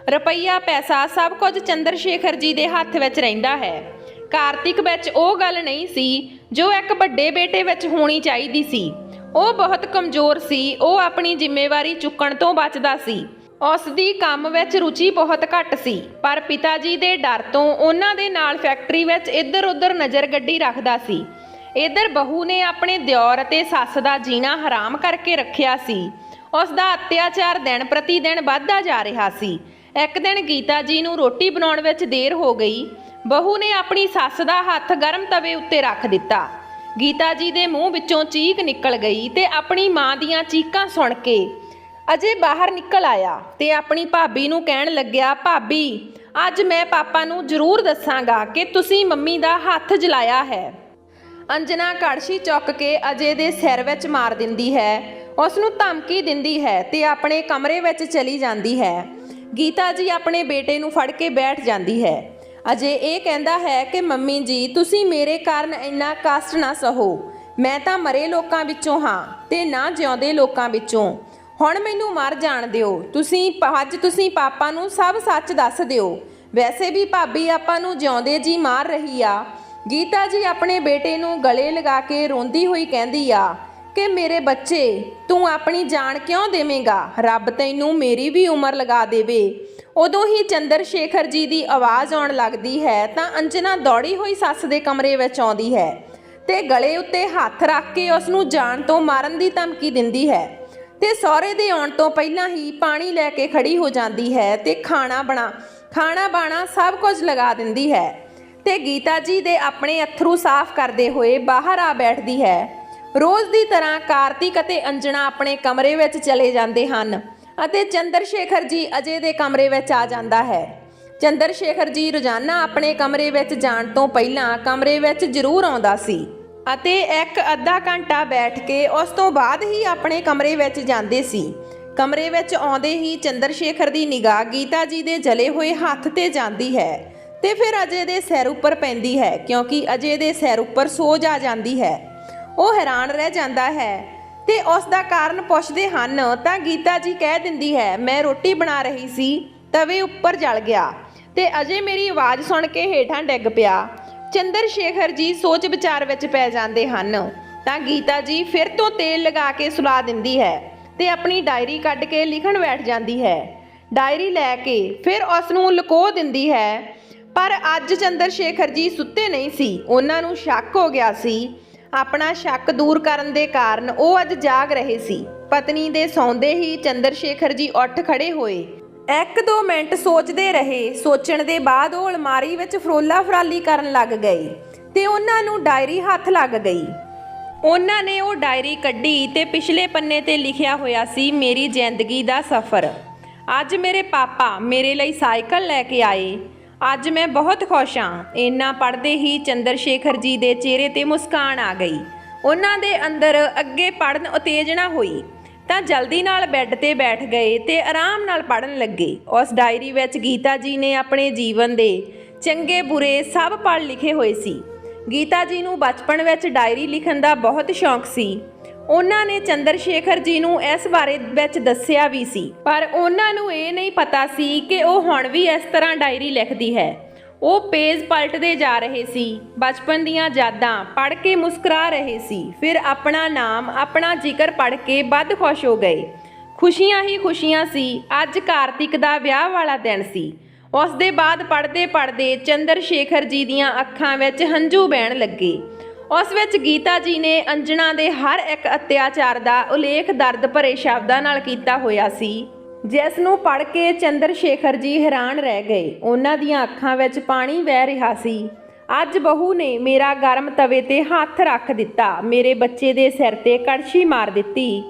ਰੁਪਈਆ ਪੈਸਾ ਸਭ ਕੁਝ ਚੰਦਰ ਸ਼ੇਖਰ ਜੀ ਦੇ ਹੱਥ ਵਿੱਚ ਰਹਿੰਦਾ ਹੈ। ਕਾਰਤਿਕ ਵਿੱਚ ਉਹ ਗੱਲ ਨਹੀਂ ਸੀ ਜੋ ਇੱਕ ਵੱਡੇ ਬੇਟੇ ਵਿੱਚ ਹੋਣੀ ਚਾਹੀਦੀ ਸੀ। ਉਹ ਬਹੁਤ ਕਮਜ਼ੋਰ ਸੀ। ਉਹ ਆਪਣੀ ਜ਼ਿੰਮੇਵਾਰੀ ਚੁੱਕਣ ਤੋਂ ਬਚਦਾ ਸੀ। ਉਸ ਦੀ ਕੰਮ ਵਿੱਚ ਰੁਚੀ ਬਹੁਤ ਘੱਟ ਸੀ, ਪਰ ਪਿਤਾ ਜੀ ਦੇ ਡਰ ਤੋਂ ਉਹਨਾਂ ਦੇ ਨਾਲ ਫੈਕਟਰੀ ਵਿੱਚ ਇੱਧਰ ਉੱਧਰ ਨਜ਼ਰ ਗੱਡੀ ਰੱਖਦਾ ਸੀ। ਇੱਧਰ ਬਹੂ ਨੇ ਆਪਣੇ ਦਿਓਰ ਅਤੇ ਸੱਸ ਦਾ ਜੀਣਾ ਹਰਾਮ ਕਰਕੇ ਰੱਖਿਆ ਸੀ। ਉਸ ਦਾ ਅਤਿਆਚਾਰ ਦਿਨ ਪ੍ਰਤੀ ਦਿਨ ਵੱਧਦਾ ਜਾ ਰਿਹਾ ਸੀ। ਇੱਕ ਦਿਨ ਗੀਤਾ ਜੀ ਨੂੰ ਰੋਟੀ ਬਣਾਉਣ ਵਿੱਚ ਦੇਰ ਹੋ ਗਈ। ਬਹੂ ਨੇ ਆਪਣੀ ਸੱਸ ਦਾ ਹੱਥ ਗਰਮ ਤਵੇ ਉੱਤੇ ਰੱਖ ਦਿੱਤਾ। ਗੀਤਾ ਜੀ ਦੇ ਮੂੰਹ ਵਿੱਚੋਂ ਚੀਕ ਨਿਕਲ ਗਈ ਤੇ ਆਪਣੀ ਮਾਂ ਦੀਆਂ ਚੀਕਾਂ ਸੁਣ ਕੇ ਅਜੇ ਬਾਹਰ ਨਿਕਲ ਆਇਆ ਤੇ ਆਪਣੀ ਭਾਬੀ ਨੂੰ ਕਹਿਣ ਲੱਗਿਆ, ਭਾਬੀ, ਅੱਜ ਮੈਂ ਪਾਪਾ ਨੂੰ ਜ਼ਰੂਰ ਦੱਸਾਂਗਾ ਕਿ ਤੁਸੀਂ ਮੰਮੀ ਦਾ ਹੱਥ ਜਲਾਇਆ ਹੈ। ਅੰਜਨਾ ਕੜਛੀ ਚੁੱਕ ਕੇ ਅਜੇ ਦੇ ਸਿਰ ਵਿੱਚ ਮਾਰ ਦਿੰਦੀ ਹੈ, ਉਸ ਨੂੰ ਧਮਕੀ ਦਿੰਦੀ ਹੈ ਤੇ ਆਪਣੇ ਕਮਰੇ ਵਿੱਚ ਚਲੀ ਜਾਂਦੀ ਹੈ। ਗੀਤਾ ਜੀ ਆਪਣੇ ਬੇਟੇ ਨੂੰ ਫੜ ਕੇ ਬੈਠ ਜਾਂਦੀ ਹੈ। ਅਜੇ ਇਹ ਕਹਿੰਦਾ ਹੈ ਕਿ ਮੰਮੀ ਜੀ, ਤੁਸੀਂ ਮੇਰੇ ਕਾਰਨ ਇੰਨਾ ਕਸ਼ਟ ਨਾ ਸਹੋ। ਮੈਂ ਤਾਂ ਮਰੇ ਲੋਕਾਂ ਵਿੱਚੋਂ ਹਾਂ ਤੇ ਨਾ ਜਿਉਂਦੇ ਲੋਕਾਂ ਵਿੱਚੋਂ। ਹੁਣ ਮੈਨੂੰ ਮਰ ਜਾਣ ਦਿਓ। ਅੱਜ ਤੁਸੀਂ ਪਾਪਾ ਨੂੰ ਸਭ ਸੱਚ ਦੱਸ ਦਿਓ। ਵੈਸੇ ਵੀ ਭਾਬੀ ਆਪਾਂ ਨੂੰ ਜਿਉਂਦੇ ਜੀ ਮਾਰ ਰਹੀ ਆ। ਗੀਤਾ ਜੀ ਆਪਣੇ ਬੇਟੇ ਨੂੰ ਗਲੇ ਲਗਾ ਕੇ ਰੋਂਦੀ ਹੋਈ ਕਹਿੰਦੀ ਆ ਕਿ ਮੇਰੇ ਬੱਚੇ, ਤੂੰ ਆਪਣੀ ਜਾਨ ਕਿਉਂ ਦੇਵੇਂਗਾ? ਰੱਬ ਤੈਨੂੰ ਮੇਰੀ ਵੀ ਉਮਰ ਲਗਾ ਦੇਵੇ। ਉਦੋਂ ਹੀ ਚੰਦਰ ਸ਼ੇਖਰ ਜੀ ਦੀ ਆਵਾਜ਼ ਆਉਣ ਲੱਗਦੀ ਹੈ ਤਾਂ ਅੰਜਨਾ ਦੌੜੀ ਹੋਈ ਸੱਸ ਦੇ ਕਮਰੇ ਵਿੱਚ ਆਉਂਦੀ ਹੈ ਤੇ ਗਲੇ ਉੱਤੇ ਹੱਥ ਰੱਖ ਕੇ ਉਸ ਨੂੰ ਜਾਨ ਤੋਂ ਮਾਰਨ ਦੀ ਧਮਕੀ ਦਿੰਦੀ ਹੈ ਤੇ ਸਹੁਰੇ ਦੇ ਆਉਣ ਤੋਂ ਪਹਿਲਾਂ ਹੀ ਪਾਣੀ ਲੈ ਕੇ ਖੜੀ ਹੋ ਜਾਂਦੀ ਹੈ ਤੇ ਖਾਣਾ ਬਾਣਾ ਸਭ ਕੁਝ ਲਗਾ ਦਿੰਦੀ ਹੈ। ਤੇ ਗੀਤਾ ਜੀ ਦੇ ਆਪਣੇ ਅਥਰੂ ਸਾਫ਼ ਕਰਦੇ ਹੋਏ ਬਾਹਰ ਆ ਬੈਠਦੀ ਹੈ। ਰੋਜ਼ ਦੀ ਤਰ੍ਹਾਂ ਕਾਰਤਿਕ ਅਤੇ ਅੰਜਣਾ ਆਪਣੇ ਕਮਰੇ ਵਿੱਚ ਚਲੇ ਜਾਂਦੇ ਹਨ ਅਤੇ ਚੰਦਰ ਸ਼ੇਖਰ ਜੀ ਅਜੇ ਦੇ ਕਮਰੇ ਵਿੱਚ ਆ ਜਾਂਦਾ ਹੈ। ਚੰਦਰ ਸ਼ੇਖਰ ਜੀ ਰੋਜ਼ਾਨਾ ਆਪਣੇ ਕਮਰੇ ਵਿੱਚ ਜਾਣ ਤੋਂ ਪਹਿਲਾਂ ਕਮਰੇ ਵਿੱਚ ਜ਼ਰੂਰ ਆਉਂਦਾ ਸੀ ਅਤੇ ਇੱਕ ਅੱਧਾ ਘੰਟਾ ਬੈਠ ਕੇ ਉਸ ਤੋਂ ਬਾਅਦ ਹੀ ਆਪਣੇ ਕਮਰੇ ਵਿੱਚ ਜਾਂਦੇ ਸੀ। ਕਮਰੇ ਵਿੱਚ ਆਉਂਦੇ ਹੀ ਚੰਦਰ ਸ਼ੇਖਰ ਦੀ ਨਿਗਾਹ ਗੀਤਾ ਜੀ ਦੇ ਜਲੇ ਹੋਏ ਹੱਥ ਤੇ ਜਾਂਦੀ ਹੈ ਤੇ ਫਿਰ ਅਜੇ ਦੇ ਸਿਰ ਉੱਪਰ ਪੈਂਦੀ ਹੈ, ਕਿਉਂਕਿ ਅਜੇ ਦੇ ਸਿਰ ਉੱਪਰ ਸੋਜ ਆ ਜਾਂਦੀ ਹੈ। ਉਹ ਹੈਰਾਨ ਰਹਿ ਜਾਂਦਾ ਹੈ ਤੇ ਉਸ ਦਾ ਕਾਰਨ ਪੁੱਛਦੇ ਹਨ ਤਾਂ ਗੀਤਾ ਜੀ ਕਹਿ ਦਿੰਦੀ ਹੈ, ਮੈਂ ਰੋਟੀ ਬਣਾ ਰਹੀ ਸੀ, ਤਵੇ ਉੱਪਰ ਜਲ ਗਿਆ ਤੇ ਅਜੇ ਮੇਰੀ ਆਵਾਜ਼ ਸੁਣ ਕੇ ਹੇਠਾਂ ਡਿੱਗ ਪਿਆ। ਚੰਦਰ ਸ਼ੇਖਰ ਜੀ ਸੋਚ ਵਿਚਾਰ ਵਿੱਚ ਪੈ ਜਾਂਦੇ ਹਨ ਤਾਂ ਗੀਤਾ ਜੀ ਫਿਰ ਤੋਂ ਤੇਲ ਲਗਾ ਕੇ ਸੁਲਾ ਦਿੰਦੀ ਹੈ ਤੇ ਆਪਣੀ ਡਾਇਰੀ ਕੱਢ ਕੇ ਲਿਖਣ ਬੈਠ ਜਾਂਦੀ ਹੈ। ਡਾਇਰੀ ਲੈ ਕੇ ਫਿਰ ਉਸ ਨੂੰ ਲੁਕੋ ਦਿੰਦੀ ਹੈ। ਪਰ ਅੱਜ ਚੰਦਰ ਸ਼ੇਖਰ ਜੀ ਸੁੱਤੇ ਨਹੀਂ ਸੀ, ਉਹਨਾਂ ਨੂੰ ਸ਼ੱਕ ਹੋ ਗਿਆ ਸੀ। ਆਪਣਾ ਸ਼ੱਕ ਦੂਰ ਕਰਨ ਦੇ ਕਾਰਨ ਉਹ ਅੱਜ ਜਾਗ ਰਹੇ ਸੀ। ਪਤਨੀ ਦੇ ਸੌਂਦੇ ਹੀ ਚੰਦਰ ਸ਼ੇਖਰ ਜੀ ਉੱਠ ਖੜੇ ਹੋਏ। 1-2 ਮਿੰਟ ਸੋਚਦੇ ਰਹੇ। ਸੋਚਣ ਦੇ ਬਾਅਦ ਉਹ ਅਲਮਾਰੀ ਵਿੱਚ ਫਰੋਲਾ ਫਰਾਲੀ ਕਰਨ ਲੱਗ ਗਏ ਤੇ ਉਹਨਾਂ ਨੂੰ ਡਾਇਰੀ ਹੱਥ ਲੱਗ ਗਈ। ਉਹਨਾਂ ਨੇ ਉਹ ਡਾਇਰੀ ਕੱਢੀ ਤੇ ਪਿਛਲੇ ਪੰਨੇ ਤੇ ਲਿਖਿਆ ਹੋਇਆ ਸੀ, ਮੇਰੀ ਜ਼ਿੰਦਗੀ ਦਾ ਸਫ਼ਰ। ਅੱਜ ਮੇਰੇ ਪਾਪਾ ਮੇਰੇ ਲਈ ਸਾਈਕਲ ਲੈ ਕੇ ਆਏ। ਅੱਜ ਮੈਂ ਬਹੁਤ ਖੁਸ਼ ਹਾਂ। ਇੰਨਾ ਪੜ੍ਹਦੇ ਹੀ ਚੰਦਰ ਸ਼ੇਖਰ ਜੀ ਦੇ ਚਿਹਰੇ ਤੇ ਮੁਸਕਾਨ ਆ ਗਈ। ਉਹਨਾਂ ਦੇ ਅੰਦਰ ਅੱਗੇ ਪੜ੍ਹਨ ਉਤੇਜਨਾ ਹੋਈ ਤਾਂ ਜਲਦੀ ਨਾਲ ਬੈੱਡ ਤੇ ਬੈਠ ਗਏ ਤੇ ਆਰਾਮ ਨਾਲ ਪੜ੍ਹਨ ਲੱਗੇ। ਉਸ ਡਾਇਰੀ ਵਿੱਚ ਗੀਤਾ ਜੀ ਨੇ ਆਪਣੇ ਜੀਵਨ ਦੇ ਚੰਗੇ ਬੁਰੇ ਸਭ ਪੜ੍ਹ ਲਿਖੇ ਹੋਏ ਸੀ। ਗੀਤਾ ਜੀ ਨੂੰ ਬਚਪਨ ਵਿੱਚ ਡਾਇਰੀ ਲਿਖਣ ਦਾ ਬਹੁਤ ਸ਼ੌਂਕ ਸੀ। ਉਹਨਾਂ ਨੇ ਚੰਦਰ ਸ਼ੇਖਰ ਜੀ ਨੂੰ ਇਸ ਬਾਰੇ ਵਿੱਚ ਦੱਸਿਆ ਵੀ ਸੀ, ਪਰ ਉਹਨਾਂ ਨੂੰ ਇਹ ਨਹੀਂ ਪਤਾ ਸੀ ਕਿ ਉਹ ਹੁਣ ਵੀ ਇਸ ਤਰ੍ਹਾਂ ਡਾਇਰੀ ਲਿਖਦੀ ਹੈ। ਉਹ ਪੇਜ ਪਲਟਦੇ ਜਾ ਰਹੇ ਸੀ, ਬਚਪਨ ਦੀਆਂ ਯਾਦਾਂ ਪੜ੍ਹ ਕੇ ਮੁਸਕਰਾ ਰਹੇ ਸੀ। ਫਿਰ ਆਪਣਾ ਨਾਮ, ਆਪਣਾ ਜ਼ਿਕਰ ਪੜ੍ਹ ਕੇ ਵੱਧ ਖੁਸ਼ ਹੋ ਗਏ। ਖੁਸ਼ੀਆਂ ਹੀ ਖੁਸ਼ੀਆਂ ਸੀ। ਅੱਜ ਕਾਰਤਿਕ ਦਾ ਵਿਆਹ ਵਾਲਾ ਦਿਨ ਸੀ। ਉਸ ਦੇ ਬਾਅਦ ਪੜ੍ਹਦੇ ਪੜ੍ਹਦੇ ਚੰਦਰ ਸ਼ੇਖਰ ਜੀ ਦੀਆਂ ਅੱਖਾਂ ਵਿੱਚ ਹੰਝੂ ਵਹਿਣ ਲੱਗੇ। ਉਸ ਵਿੱਚ ਗੀਤਾ ਜੀ ਨੇ ਅੰਜਣਾ ਦੇ ਹਰ ਇੱਕ ਅਤਿਆਚਾਰ ਦਾ ਉਲੇਖ ਦਰਦ ਭਰੇ ਸ਼ਬਦਾਂ ਨਾਲ ਕੀਤਾ ਹੋਇਆ ਸੀ, ਜਿਸ ਨੂੰ ਪੜ੍ਹ ਕੇ ਚੰਦਰ ਸ਼ੇਖਰ ਜੀ ਹੈਰਾਨ ਰਹਿ ਗਏ। ਉਹਨਾਂ ਦੀਆਂ ਅੱਖਾਂ ਵਿੱਚ ਪਾਣੀ ਵਹਿ ਰਿਹਾ ਸੀ। ਅੱਜ ਬਹੂ ਨੇ ਮੇਰਾ ਗਰਮ ਤਵੇ ਤੇ ਹੱਥ ਰੱਖ ਦਿੱਤਾ, ਮੇਰੇ ਬੱਚੇ ਦੇ ਸਿਰ ਤੇ ਕੜਛੀ ਮਾਰ ਦਿੱਤੀ।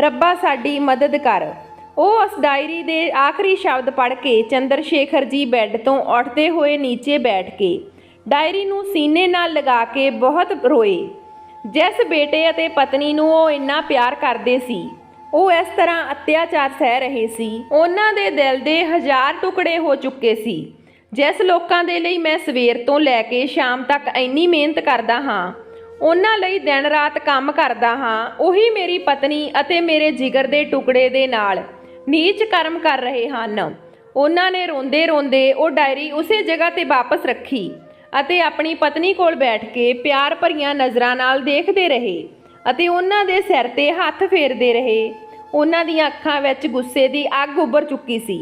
ਰੱਬਾ ਸਾਡੀ ਮਦਦ ਕਰ। ਉਹ ਉਸ ਡਾਇਰੀ ਦੇ ਆਖਰੀ ਸ਼ਬਦ ਪੜ੍ਹ ਕੇ ਚੰਦਰ ਸ਼ੇਖਰ ਜੀ ਬੈੱਡ ਤੋਂ ਉੱਠਦੇ ਹੋਏ ਨੀਚੇ ਬੈਠ ਕੇ ਡਾਇਰੀ ਨੂੰ ਸੀਨੇ ਨਾਲ ਲਗਾ ਕੇ ਬਹੁਤ ਰੋਏ। ਜਿਸ ਬੇਟੇ ਅਤੇ ਪਤਨੀ ਨੂੰ ਉਹ ਇੰਨਾ ਪਿਆਰ ਕਰਦੇ ਸੀ, ਉਹ ਇਸ ਤਰ੍ਹਾਂ ਅਤਿਆਚਾਰ ਸਹਿ ਰਹੇ ਸੀ। ਉਹਨਾਂ ਦੇ ਦਿਲ ਦੇ 1000 ਟੁਕੜੇ ਹੋ ਚੁੱਕੇ ਸੀ। ਜਿਸ ਲੋਕਾਂ ਦੇ ਲਈ ਮੈਂ ਸਵੇਰ ਤੋਂ ਲੈ ਕੇ ਸ਼ਾਮ ਤੱਕ ਇੰਨੀ ਮਿਹਨਤ ਕਰਦਾ ਹਾਂ, ਉਹਨਾਂ ਲਈ ਦਿਨ ਰਾਤ ਕੰਮ ਕਰਦਾ ਹਾਂ, ਉਹੀ ਮੇਰੀ ਪਤਨੀ ਅਤੇ ਮੇਰੇ ਜਿਗਰ ਦੇ ਟੁਕੜੇ ਦੇ ਨਾਲ ਨੀਚ ਕਰਮ ਕਰ ਰਹੇ ਹਨ। ਉਹਨਾਂ ਨੇ ਰੋਂਦੇ ਰੋਂਦੇ ਉਹ ਡਾਇਰੀ ਉਸੇ ਜਗ੍ਹਾ ਤੇ ਵਾਪਸ ਰੱਖੀ ਅਤੇ ਆਪਣੀ ਪਤਨੀ ਕੋਲ ਬੈਠ ਕੇ ਪਿਆਰ ਭਰੀਆਂ ਨਜ਼ਰਾਂ ਨਾਲ ਦੇਖਦੇ ਰਹੇ ਅਤੇ ਉਹਨਾਂ ਦੇ ਸਿਰ ਤੇ ਹੱਥ ਫੇਰਦੇ ਰਹੇ। ਉਹਨਾਂ ਦੀਆਂ ਅੱਖਾਂ ਵਿੱਚ ਗੁੱਸੇ ਦੀ ਅੱਗ ਉੱਭਰ ਚੁੱਕੀ ਸੀ।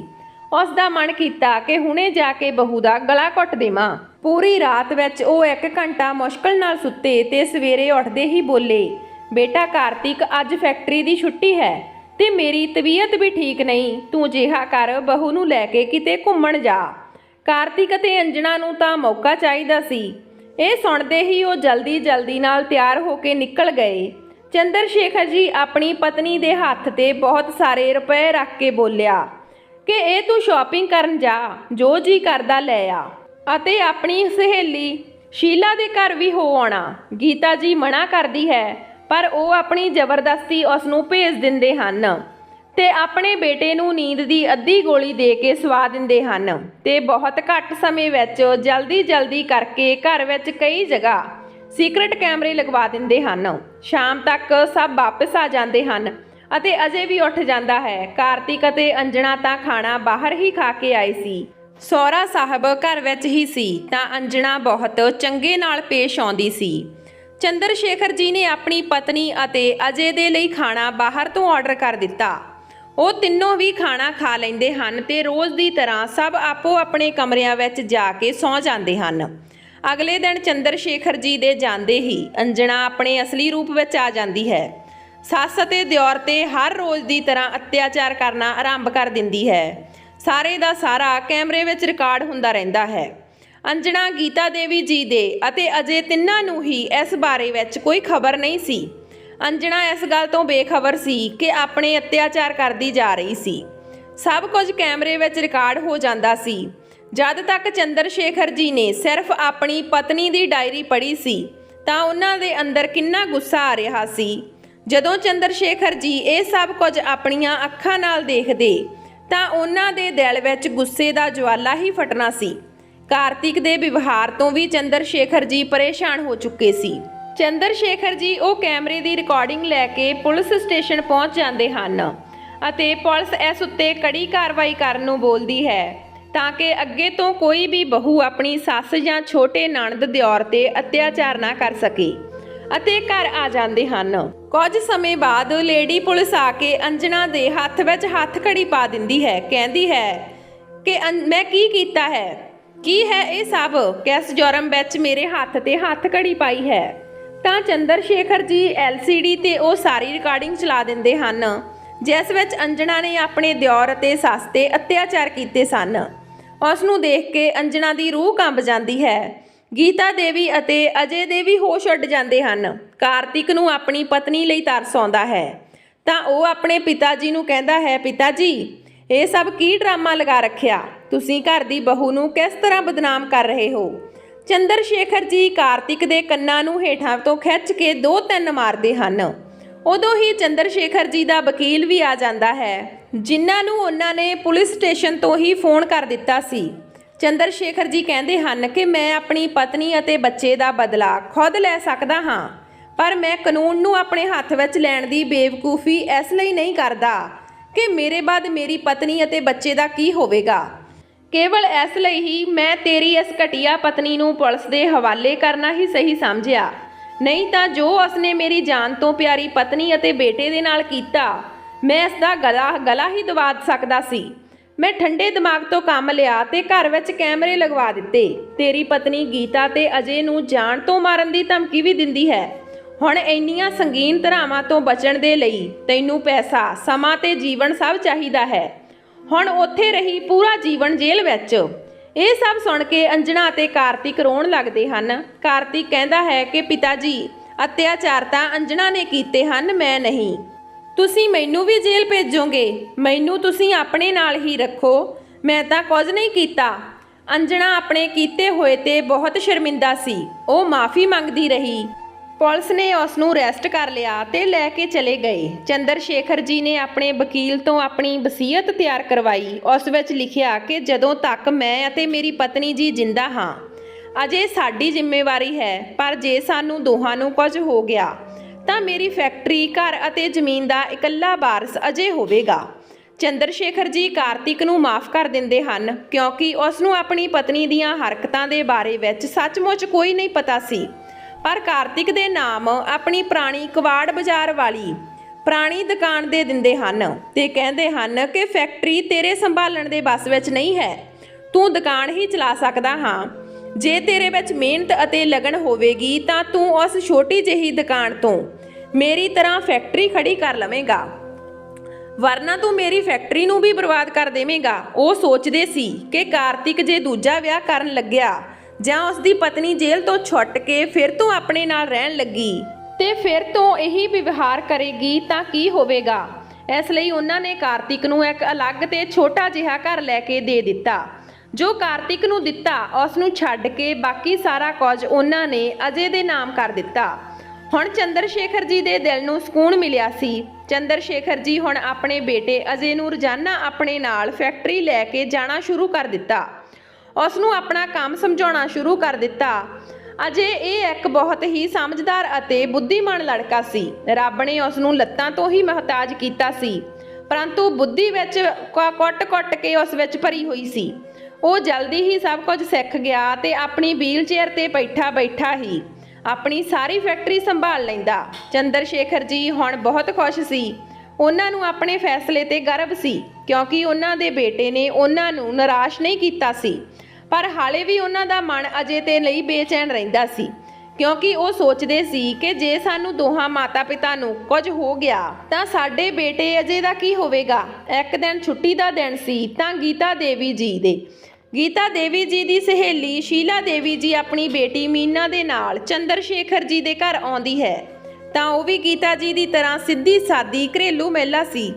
ਉਸ ਦਾ ਮਨ ਕੀਤਾ ਕਿ ਹੁਣੇ ਜਾ ਕੇ ਬਹੂ ਦਾ ਗਲਾ ਘੁੱਟ ਦੇਵਾਂ। ਪੂਰੀ ਰਾਤ ਵਿੱਚ ਉਹ 1 ਘੰਟਾ ਮੁਸ਼ਕਲ ਨਾਲ ਸੁੱਤੇ ਤੇ ਸਵੇਰੇ ਉੱਠਦੇ ਹੀ ਬੋਲੇ, ਬੇਟਾ ਕਾਰਤਿਕ, ਅੱਜ ਫੈਕਟਰੀ ਦੀ ਛੁੱਟੀ ਹੈ ਤੇ ਮੇਰੀ ਤਬੀਅਤ ਵੀ ਠੀਕ ਨਹੀਂ। ਤੂੰ ਜਿਹਾ ਕਰ, ਬਹੂ ਨੂੰ ਲੈ ਕੇ ਕਿਤੇ ਘੁੰਮਣ ਜਾ। ਕਾਰਤਿਕ ਅਤੇ ਅੰਜਣਾ ਨੂੰ ਤਾਂ ਮੌਕਾ ਚਾਹੀਦਾ ਸੀ। ਇਹ ਸੁਣਦੇ ਹੀ ਉਹ ਜਲਦੀ ਨਾਲ ਤਿਆਰ ਹੋ ਕੇ ਨਿਕਲ ਗਏ। ਚੰਦਰ ਸ਼ੇਖਰ ਜੀ ਆਪਣੀ ਪਤਨੀ ਦੇ ਹੱਥ ਤੇ ਬਹੁਤ ਸਾਰੇ ਰੁਪਏ ਰੱਖ ਕੇ ਬੋਲਿਆ ਕਿ ਇਹ ਤੂੰ ਸ਼ਾਪਿੰਗ ਕਰਨ ਜਾ, ਜੋ ਜੀ ਕਰਦਾ ਲੈ ਆ ਅਤੇ ਆਪਣੀ ਸਹੇਲੀ ਸ਼ੀਲਾ ਦੇ ਘਰ ਵੀ ਹੋ ਆਉਣਾ। ਗੀਤਾ ਜੀ ਮਨਾ ਕਰਦੀ ਹੈ, ਪਰ ਉਹ ਆਪਣੀ ਜ਼ਬਰਦਸਤੀ ਉਸ ਨੂੰ ਭੇਜ ਦਿੰਦੇ ਹਨ ਤੇ ਆਪਣੇ ਬੇਟੇ ਨੂੰ ਨੀਂਦ ਦੀ ਅੱਧੀ ਗੋਲੀ ਦੇ ਕੇ ਸਵਾ ਦਿੰਦੇ ਹਨ ਤੇ ਬਹੁਤ ਘੱਟ ਸਮੇਂ ਵਿੱਚ ਜਲਦੀ ਕਰਕੇ ਘਰ ਵਿੱਚ ਕਈ ਜਗ੍ਹਾ ਸੀਕ੍ਰੇਟ ਕੈਮਰੇ ਲਗਵਾ ਦਿੰਦੇ ਹਨ। ਸ਼ਾਮ ਤੱਕ ਸਭ ਵਾਪਸ ਆ ਜਾਂਦੇ ਹਨ ਅਤੇ ਅਜੇ ਵੀ ਉੱਠ ਜਾਂਦਾ ਹੈ। ਕਾਰਤਿਕ ਅਤੇ ਅੰਜਣਾ ਤਾਂ ਖਾਣਾ ਬਾਹਰ ਹੀ ਖਾ ਕੇ ਆਏ ਸੀ। ਸਹੁਰਾ ਸਾਹਿਬ ਘਰ ਵਿੱਚ ਹੀ ਸੀ ਤਾਂ ਅੰਜਣਾ ਬਹੁਤ ਚੰਗੇ ਨਾਲ ਪੇਸ਼ ਆਉਂਦੀ ਸੀ। ਚੰਦਰ ਸ਼ੇਖਰ ਜੀ ਨੇ ਆਪਣੀ ਪਤਨੀ ਅਤੇ ਅਜੇ ਦੇ ਲਈ ਖਾਣਾ ਬਾਹਰ ਤੋਂ ਆਰਡਰ ਕਰ ਦਿੱਤਾ। ਉਹ ਤਿੰਨੋਂ ਵੀ ਖਾਣਾ ਖਾ ਲੈਂਦੇ ਹਨ ਤੇ ਰੋਜ਼ ਦੀ ਤਰ੍ਹਾਂ ਸਭ ਆਪੋ ਆਪਣੇ ਕਮਰਿਆਂ ਵਿੱਚ ਜਾ ਕੇ ਸੌਂ ਜਾਂਦੇ ਹਨ। ਅਗਲੇ ਦਿਨ ਚੰਦਰ ਸ਼ੇਖਰ ਜੀ ਦੇ ਜਾਂਦੇ ਹੀ ਅੰਜਣਾ ਆਪਣੇ ਅਸਲੀ ਰੂਪ ਵਿੱਚ ਆ ਜਾਂਦੀ ਹੈ। ਸੱਸ ਅਤੇ ਦਿਓਰ ਤੇ ਹਰ ਰੋਜ਼ ਦੀ ਤਰ੍ਹਾਂ ਅਤਿਆਚਾਰ ਕਰਨਾ ਆਰੰਭ ਕਰ ਦਿੰਦੀ ਹੈ। ਸਾਰੇ ਦਾ ਸਾਰਾ ਕੈਮਰੇ ਵਿੱਚ ਰਿਕਾਰਡ ਹੁੰਦਾ ਰਹਿੰਦਾ ਹੈ। ਅੰਜਣਾ, ਗੀਤਾ ਦੇਵੀ ਜੀ ਦੇ ਅਤੇ ਅਜੇ ਤਿੰਨਾਂ ਨੂੰ ਹੀ ਇਸ ਬਾਰੇ ਵਿੱਚ ਕੋਈ ਖਬਰ ਨਹੀਂ ਸੀ। ਅੰਜਣਾ ਇਸ ਗੱਲ ਤੋਂ ਬੇਖਬਰ ਸੀ ਕਿ ਆਪਣੇ ਅਤਿਆਚਾਰ ਕਰਦੀ ਜਾ ਰਹੀ ਸੀ। ਸਭ ਕੁਝ ਕੈਮਰੇ ਵਿੱਚ ਰਿਕਾਰਡ ਹੋ ਜਾਂਦਾ ਸੀ। ਜਦ ਤੱਕ ਚੰਦਰ ਸ਼ੇਖਰ ਜੀ ਨੇ ਸਿਰਫ ਆਪਣੀ ਪਤਨੀ ਦੀ ਡਾਇਰੀ ਪੜ੍ਹੀ ਸੀ ਤਾਂ ਉਹਨਾਂ ਦੇ ਅੰਦਰ ਕਿੰਨਾ ਗੁੱਸਾ ਆ ਰਿਹਾ ਸੀ। ਜਦੋਂ ਚੰਦਰ ਸ਼ੇਖਰ ਜੀ ਇਹ ਸਭ ਕੁਝ ਆਪਣੀਆਂ ਅੱਖਾਂ ਨਾਲ ਦੇਖਦੇ ਤਾਂ ਉਹਨਾਂ ਦੇ ਦਿਲ ਵਿੱਚ ਗੁੱਸੇ ਦਾ ਜਵਾਲਾ ਹੀ ਫਟਣਾ ਸੀ। ਕਾਰਤਿਕ ਦੇ ਵਿਵਹਾਰ ਤੋਂ ਵੀ ਚੰਦਰ ਸ਼ੇਖਰ ਜੀ ਪਰੇਸ਼ਾਨ ਹੋ ਚੁੱਕੇ ਸੀ। ਚੰਦਰ ਸ਼ੇਖਰ ਜੀ ਉਹ ਕੈਮਰੇ ਦੀ ਰਿਕਾਰਡਿੰਗ ਲੈ ਕੇ ਪੁਲਿਸ ਸਟੇਸ਼ਨ ਪਹੁੰਚ ਜਾਂਦੇ ਹਨ ਅਤੇ ਪੁਲਿਸ ਇਸ ਉੱਤੇ ਕੜੀ ਕਾਰਵਾਈ ਕਰਨ ਨੂੰ ਬੋਲਦੀ ਹੈ ਤਾਂ ਕਿ ਅੱਗੇ ਤੋਂ ਕੋਈ ਵੀ ਬਹੂ ਆਪਣੀ ਸੱਸ ਜਾਂ ਛੋਟੇ ਨਣਦ ਦਿਓਰ ਤੇ ਅਤਿਆਚਾਰ ਨਾ ਕਰ ਸਕੇ ਅਤੇ ਘਰ ਆ ਜਾਂਦੇ ਹਨ। ਕੁਝ ਸਮੇਂ ਬਾਅਦ ਲੇਡੀ ਪੁਲਿਸ ਆ ਕੇ ਅੰਜਣਾ ਦੇ ਹੱਥ ਵਿੱਚ ਹੱਥ ਕੜੀ ਪਾ ਦਿੰਦੀ ਹੈ। ਕਹਿੰਦੀ ਹੈ ਕਿ ਮੈਂ ਕੀ ਕੀਤਾ ਹੈ, ਕੀ ਹੈ ਇਹ ਸਭ, ਕਿਸ ਜੁਰਮ ਵਿੱਚ ਮੇਰੇ ਹੱਥ ਤੇ ਹੱਥ ਕੜੀ ਪਾਈ ਹੈ। ਤਾਂ ਚੰਦਰ ਸ਼ੇਖਰ ਜੀ LCD ਤੇ ਉਹ ਸਾਰੀ ਰਿਕਾਰਡਿੰਗ ਚਲਾ ਦਿੰਦੇ ਹਨ ਜਿਸ ਵਿੱਚ ਅੰਜਣਾ ਨੇ ਆਪਣੇ ਦਿਓਰ ਅਤੇ ਸੱਸ ਤੇ ਅਤਿਆਚਾਰ ਕੀਤੇ ਸਨ। ਉਸ ਨੂੰ ਦੇਖ ਕੇ ਅੰਜਣਾ ਦੀ ਰੂਹ ਕੰਬ ਜਾਂਦੀ ਹੈ। ਗੀਤਾ ਦੇਵੀ ਅਤੇ ਅਜੇ ਦੇ ਵੀ ਹੋਸ਼ ਉੱਡ ਜਾਂਦੇ ਹਨ। ਕਾਰਤਿਕ ਨੂੰ ਆਪਣੀ ਪਤਨੀ ਲਈ ਤਰਸ ਆਉਂਦਾ ਹੈ ਤਾਂ ਉਹ ਆਪਣੇ ਪਿਤਾ ਜੀ ਨੂੰ ਕਹਿੰਦਾ ਹੈ, ਪਿਤਾ ਜੀ ਇਹ ਸਭ ਕੀ ਡਰਾਮਾ ਲਗਾ ਰੱਖਿਆ, ਤੁਸੀਂ ਘਰ ਦੀ ਬਹੂ ਨੂੰ ਕਿਸ ਤਰ੍ਹਾਂ ਬਦਨਾਮ ਕਰ ਰਹੇ ਹੋ। ਚੰਦਰ ਸ਼ੇਖਰ ਜੀ ਕਾਰਤਿਕ ਦੇ ਕੰਨਾਂ ਨੂੰ ਹੇਠਾਂ ਤੋਂ ਖਿੱਚ ਕੇ 2-3 ਮਾਰਦੇ ਹਨ। ਉਦੋਂ ਹੀ ਚੰਦਰ ਸ਼ੇਖਰ ਜੀ ਦਾ ਵਕੀਲ ਵੀ ਆ ਜਾਂਦਾ ਹੈ ਜਿਨ੍ਹਾਂ ਨੂੰ ਉਹਨਾਂ ਨੇ ਪੁਲਿਸ ਸਟੇਸ਼ਨ ਤੋਂ ਹੀ ਫੋਨ ਕਰ ਦਿੱਤਾ ਸੀ। ਚੰਦਰ ਸ਼ੇਖਰ ਜੀ ਕਹਿੰਦੇ ਹਨ ਕਿ ਮੈਂ ਆਪਣੀ ਪਤਨੀ ਅਤੇ ਬੱਚੇ ਦਾ ਬਦਲਾ ਖੁਦ ਲੈ ਸਕਦਾ ਹਾਂ, ਪਰ ਮੈਂ ਕਾਨੂੰਨ ਨੂੰ ਆਪਣੇ ਹੱਥ ਵਿੱਚ ਲੈਣ ਦੀ ਬੇਵਕੂਫੀ ਇਸ ਲਈ ਨਹੀਂ ਕਰਦਾ ਕਿ ਮੇਰੇ ਬਾਅਦ ਮੇਰੀ ਪਤਨੀ ਅਤੇ ਬੱਚੇ ਦਾ ਕੀ ਹੋਵੇਗਾ। ਕੇਵਲ ਇਸ ਲਈ ਹੀ ਮੈਂ ਤੇਰੀ ਇਸ ਘਟੀਆ ਪਤਨੀ ਨੂੰ ਪੁਲਿਸ ਦੇ ਹਵਾਲੇ ਕਰਨਾ ਹੀ ਸਹੀ ਸਮਝਿਆ, ਨਹੀਂ ਤਾਂ ਜੋ ਉਸਨੇ ਮੇਰੀ ਜਾਨ ਤੋਂ ਪਿਆਰੀ ਪਤਨੀ ਅਤੇ ਬੇਟੇ ਦੇ ਨਾਲ ਕੀਤਾ ਮੈਂ ਇਸ ਦਾ ਗਲਾ ਹੀ ਦਬਾ ਸਕਦਾ ਸੀ। ਮੈਂ ਠੰਡੇ ਦਿਮਾਗ ਤੋਂ ਕੰਮ ਲਿਆ ਤੇ ਘਰ ਵਿੱਚ ਕੈਮਰੇ ਲਗਵਾ ਦਿੱਤੇ। ਤੇਰੀ ਪਤਨੀ ਗੀਤਾ ਤੇ ਅਜੇ ਨੂੰ ਜਾਨ ਤੋਂ ਮਾਰਨ ਦੀ ਧਮਕੀ ਵੀ ਦਿੰਦੀ ਹੈ। ਹੁਣ ਇੰਨੀਆਂ ਸੰਗੀਨ ਧਾਰਾਵਾਂ ਤੋਂ ਬਚਣ ਦੇ ਲਈ ਤੈਨੂੰ ਪੈਸਾ, ਸਮਾਂ ਤੇ ਜੀਵਨ ਸਭ ਚਾਹੀਦਾ ਹੈ। ਹੁਣ ਉੱਥੇ ਰਹੀ ਪੂਰਾ ਜੀਵਨ ਜੇਲ੍ਹ ਵਿੱਚ। ਇਹ ਸਭ ਸੁਣ ਕੇ ਅੰਜਣਾ ਅਤੇ ਕਾਰਤਿਕ ਰੋਣ ਲੱਗਦੇ ਹਨ। ਕਾਰਤਿਕ ਕਹਿੰਦਾ ਹੈ ਕਿ ਪਿਤਾ ਜੀ ਅਤਿਆਚਾਰ ਤਾਂ ਅੰਜਣਾ ਨੇ ਕੀਤੇ ਹਨ, ਮੈਂ ਨਹੀਂ। ਤੁਸੀਂ ਮੈਨੂੰ ਵੀ ਜੇਲ੍ਹ ਭੇਜੋਗੇ, ਮੈਨੂੰ ਤੁਸੀਂ ਆਪਣੇ ਨਾਲ ਹੀ ਰੱਖੋ, ਮੈਂ ਤਾਂ ਕੁਝ ਨਹੀਂ ਕੀਤਾ। ਅੰਜਣਾ ਆਪਣੇ ਕੀਤੇ ਹੋਏ ਤੇ ਬਹੁਤ ਸ਼ਰਮਿੰਦਾ ਸੀ। ਉਹ ਮਾਫੀ ਮੰਗਦੀ ਰਹੀ। ਪੁਲਿਸ ਨੇ ਉਸ ਨੂੰ ਅਰੈਸਟ ਕਰ ਲਿਆ ਤੇ ਲੈ ਕੇ ਚਲੇ ਗਏ। ਚੰਦਰ ਸ਼ੇਖਰ ਜੀ ਨੇ ਆਪਣੇ ਵਕੀਲ ਤੋਂ ਆਪਣੀ ਵਸੀਅਤ ਤਿਆਰ ਕਰਵਾਈ। ਉਸ ਵਿੱਚ ਲਿਖਿਆ ਕਿ ਜਦੋਂ ਤੱਕ ਮੈਂ ਅਤੇ ਮੇਰੀ ਪਤਨੀ ਜੀ ਜਿੰਦਾ ਹਾਂ ਅਜੇ ਸਾਡੀ ਜ਼ਿੰਮੇਵਾਰੀ ਹੈ, ਪਰ ਜੇ ਸਾਨੂੰ ਦੋਹਾਂ ਨੂੰ ਕੁਝ ਹੋ ਗਿਆ ਤਾਂ ਮੇਰੀ ਫੈਕਟਰੀ, ਘਰ ਅਤੇ ਜ਼ਮੀਨ ਦਾ ਇਕੱਲਾ ਵਾਰਸ ਅਜੇ ਹੋਵੇਗਾ। ਚੰਦਰ ਸ਼ੇਖਰ ਜੀ ਕਾਰਤਿਕ ਨੂੰ ਮਾਫ ਕਰ ਦਿੰਦੇ ਹਨ ਕਿਉਂਕਿ ਉਸ ਨੂੰ ਆਪਣੀ ਪਤਨੀ ਦੀਆਂ ਹਰਕਤਾਂ ਦੇ ਬਾਰੇ ਵਿੱਚ ਸੱਚਮੁੱਚ ਕੋਈ ਨਹੀਂ ਪਤਾ ਸੀ। ਪਰ ਕਾਰਤਿਕ ਦੇ ਨਾਮ ਆਪਣੀ ਪੁਰਾਣੀ ਕਬਾੜ ਬਾਜ਼ਾਰ ਵਾਲੀ ਪੁਰਾਣੀ ਦੁਕਾਨ ਦੇ ਦਿੰਦੇ ਹਨ ਤੇ ਕਹਿੰਦੇ ਹਨ ਕਿ ਫੈਕਟਰੀ ਤੇਰੇ ਸੰਭਾਲਣ ਦੇ ਬਸ ਵਿੱਚ ਨਹੀਂ ਹੈ, ਤੂੰ ਦੁਕਾਨ ਹੀ ਚਲਾ ਸਕਦਾ ਹਾਂ। ਜੇ ਤੇਰੇ ਵਿੱਚ ਮਿਹਨਤ ਅਤੇ ਲਗਨ ਹੋਵੇਗੀ ਤਾਂ ਤੂੰ ਉਸ ਛੋਟੀ ਜਿਹੀ ਦੁਕਾਨ ਤੋਂ ਮੇਰੀ ਤਰ੍ਹਾਂ ਫੈਕਟਰੀ ਖੜੀ ਕਰ ਲਵੇਂਗਾ, ਵਰਨਾ ਤੂੰ ਮੇਰੀ ਫੈਕਟਰੀ ਨੂੰ ਵੀ ਬਰਬਾਦ ਕਰ ਦੇਵੇਂਗਾ। ਉਹ ਸੋਚਦੇ ਸੀ ਕਿ ਕਾਰਤਿਕ ਜੇ ਦੂਜਾ ਵਿਆਹ ਕਰਨ ਲੱਗਿਆ ਜਾਂ ਉਸ ਦੀ ਪਤਨੀ ਜੇਲ੍ਹ ਤੋਂ ਛੁੱਟ ਕੇ ਫਿਰ ਤੋਂ ਆਪਣੇ ਨਾਲ ਰਹਿਣ ਲੱਗੀ ਤੇ ਫਿਰ ਤੋਂ ਇਹੀ ਵਿਵਹਾਰ ਕਰੇਗੀ ਤਾਂ ਕੀ ਹੋਵੇਗਾ। ਇਸ ਲਈ ਉਹਨਾਂ ਨੇ ਕਾਰਤਿਕ ਨੂੰ ਇੱਕ ਅਲੱਗ ਤੇ ਛੋਟਾ ਜਿਹਾ ਘਰ ਲੈ ਕੇ ਦੇ ਦਿੱਤਾ। ਜੋ ਕਾਰਤਿਕ ਨੂੰ ਦਿੱਤਾ ਉਸ ਨੂੰ ਛੱਡ ਕੇ ਬਾਕੀ ਸਾਰਾ ਕੁਝ ਉਹਨਾਂ ਨੇ ਅਜੇ ਦੇ ਨਾਮ ਕਰ ਦਿੱਤਾ। ਹੁਣ ਚੰਦਰ ਸ਼ੇਖਰ ਜੀ ਦੇ ਦਿਲ ਨੂੰ ਸਕੂਨ ਮਿਲਿਆ ਸੀ। ਚੰਦਰ ਸ਼ੇਖਰ ਜੀ ਹੁਣ ਆਪਣੇ ਬੇਟੇ ਅਜੇ ਨੂੰ ਰੋਜ਼ਾਨਾ ਆਪਣੇ ਨਾਲ ਫੈਕਟਰੀ ਲੈ ਕੇ ਜਾਣਾ ਸ਼ੁਰੂ ਕਰ ਦਿੱਤਾ। ਉਸ ਨੂੰ ਆਪਣਾ ਕੰਮ ਸਮਝਾਉਣਾ ਸ਼ੁਰੂ ਕਰ ਦਿੱਤਾ। ਅਜੇ ਇਹ ਇੱਕ ਬਹੁਤ ਹੀ ਸਮਝਦਾਰ ਅਤੇ ਬੁੱਧੀਮਾਨ ਲੜਕਾ ਸੀ। ਰੱਬ ਨੇ ਉਸ ਨੂੰ ਲੱਤਾਂ ਤੋਂ ਹੀ ਮਹਤਾਜ ਕੀਤਾ ਸੀ, ਪਰੰਤੂ ਬੁੱਧੀ ਵਿੱਚ ਕੁੱਟ-ਕੁੱਟ ਕੇ ਉਸ ਵਿੱਚ ਭਰੀ ਹੋਈ ਸੀ। ਉਹ ਜਲਦੀ ਹੀ ਸਭ ਕੁਝ ਸਿੱਖ ਗਿਆ ਤੇ ਆਪਣੀ ਵੀਲ ਚੇਅਰ ਤੇ ਬੈਠਾ ਹੀ ਆਪਣੀ ਸਾਰੀ ਫੈਕਟਰੀ ਸੰਭਾਲ ਲੈਂਦਾ। ਚੰਦਰ ਸ਼ੇਖਰ ਜੀ ਹੁਣ ਬਹੁਤ ਖੁਸ਼ ਸੀ। ਉਹਨਾਂ ਨੂੰ ਆਪਣੇ ਫੈਸਲੇ ਤੇ ਗਰਵ ਸੀ ਕਿਉਂਕਿ ਉਹਨਾਂ ਦੇ ਬੇਟੇ ਨੇ ਉਹਨਾਂ ਨੂੰ ਨਿਰਾਸ਼ ਨਹੀਂ ਕੀਤਾ ਸੀ, ਪਰ ਹਾਲੇ ਵੀ ਉਹਨਾਂ ਦਾ ਮਨ ਅਜੇ ਤੇ ਲਈ ਬੇਚੈਨ ਰਹਿੰਦਾ ਸੀ ਕਿਉਂਕਿ ਉਹ ਸੋਚਦੇ ਸੀ ਕਿ ਜੇ ਸਾਨੂੰ ਦੋਹਾਂ ਮਾਤਾ ਪਿਤਾ ਨੂੰ ਕੁਝ ਹੋ ਗਿਆ ਤਾਂ ਸਾਡੇ ਬੇਟੇ ਅਜੇ ਦਾ ਕੀ ਹੋਵੇਗਾ। ਇੱਕ ਦਿਨ ਛੁੱਟੀ ਦਾ ਦਿਨ ਸੀ ਤਾਂ ਗੀਤਾ ਦੇਵੀ ਜੀ ਦੇ ਗੀਤਾ ਦੇਵੀ ਜੀ ਦੀ ਸਹੇਲੀ ਸ਼ੀਲਾ ਦੇਵੀ ਜੀ ਆਪਣੀ ਬੇਟੀ ਮੀਨਾ ਦੇ ਨਾਲ ਚੰਦਰ ਸ਼ੇਖਰ ਜੀ ਦੇ ਘਰ ਆਉਂਦੀ ਹੈ ਤਾਂ ਉਹ ਵੀ ਗੀਤਾ ਜੀ ਦੀ ਤਰ੍ਹਾਂ ਸਿੱਧੀ ਸਾਦੀ ਘਰੇਲੂ ਮਹਿਲਾ ਸੀ।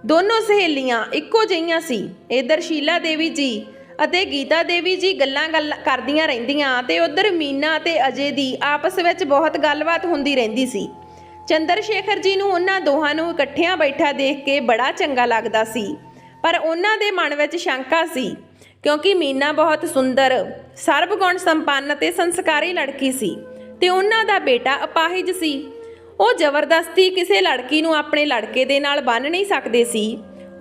ਦੋਨੋਂ ਸਹੇਲੀਆਂ ਇੱਕੋ ਜਿਹੀਆਂ ਸੀ। ਇੱਧਰ ਸ਼ੀਲਾ ਦੇਵੀ ਜੀ ਅਤੇ ਗੀਤਾ ਦੇਵੀ ਜੀ ਗੱਲਾਂ ਕਰਦੀਆਂ ਰਹਿੰਦੀਆਂ ਤੇ ਉੱਧਰ ਮੀਨਾ ਅਤੇ ਅਜੇ ਦੀ ਆਪਸ ਵਿੱਚ ਬਹੁਤ ਗੱਲਬਾਤ ਹੁੰਦੀ ਰਹਿੰਦੀ ਸੀ। ਚੰਦਰ ਸ਼ੇਖਰ ਜੀ ਨੂੰ ਉਹਨਾਂ ਦੋਹਾਂ ਨੂੰ ਇਕੱਠਿਆਂ ਬੈਠਾ ਦੇਖ ਕੇ ਬੜਾ ਚੰਗਾ ਲੱਗਦਾ ਸੀ, ਪਰ ਉਹਨਾਂ ਦੇ ਮਨ ਵਿੱਚ ਸ਼ੰਕਾ ਸੀ ਕਿਉਂਕਿ ਮੀਨਾ ਬਹੁਤ ਸੁੰਦਰ, ਸਰਬਗੁਣ ਸੰਪੰਨ ਅਤੇ ਸੰਸਕਾਰੀ ਲੜਕੀ ਸੀ ਤੇ ਉਹਨਾਂ ਦਾ ਬੇਟਾ ਅਪਾਹਿਜ ਸੀ। ਉਹ ਜ਼ਬਰਦਸਤੀ ਕਿਸੇ ਲੜਕੀ ਨੂੰ ਆਪਣੇ ਲੜਕੇ ਦੇ ਨਾਲ ਬੰਨ੍ਹ ਨਹੀਂ ਸਕਦੇ ਸੀ।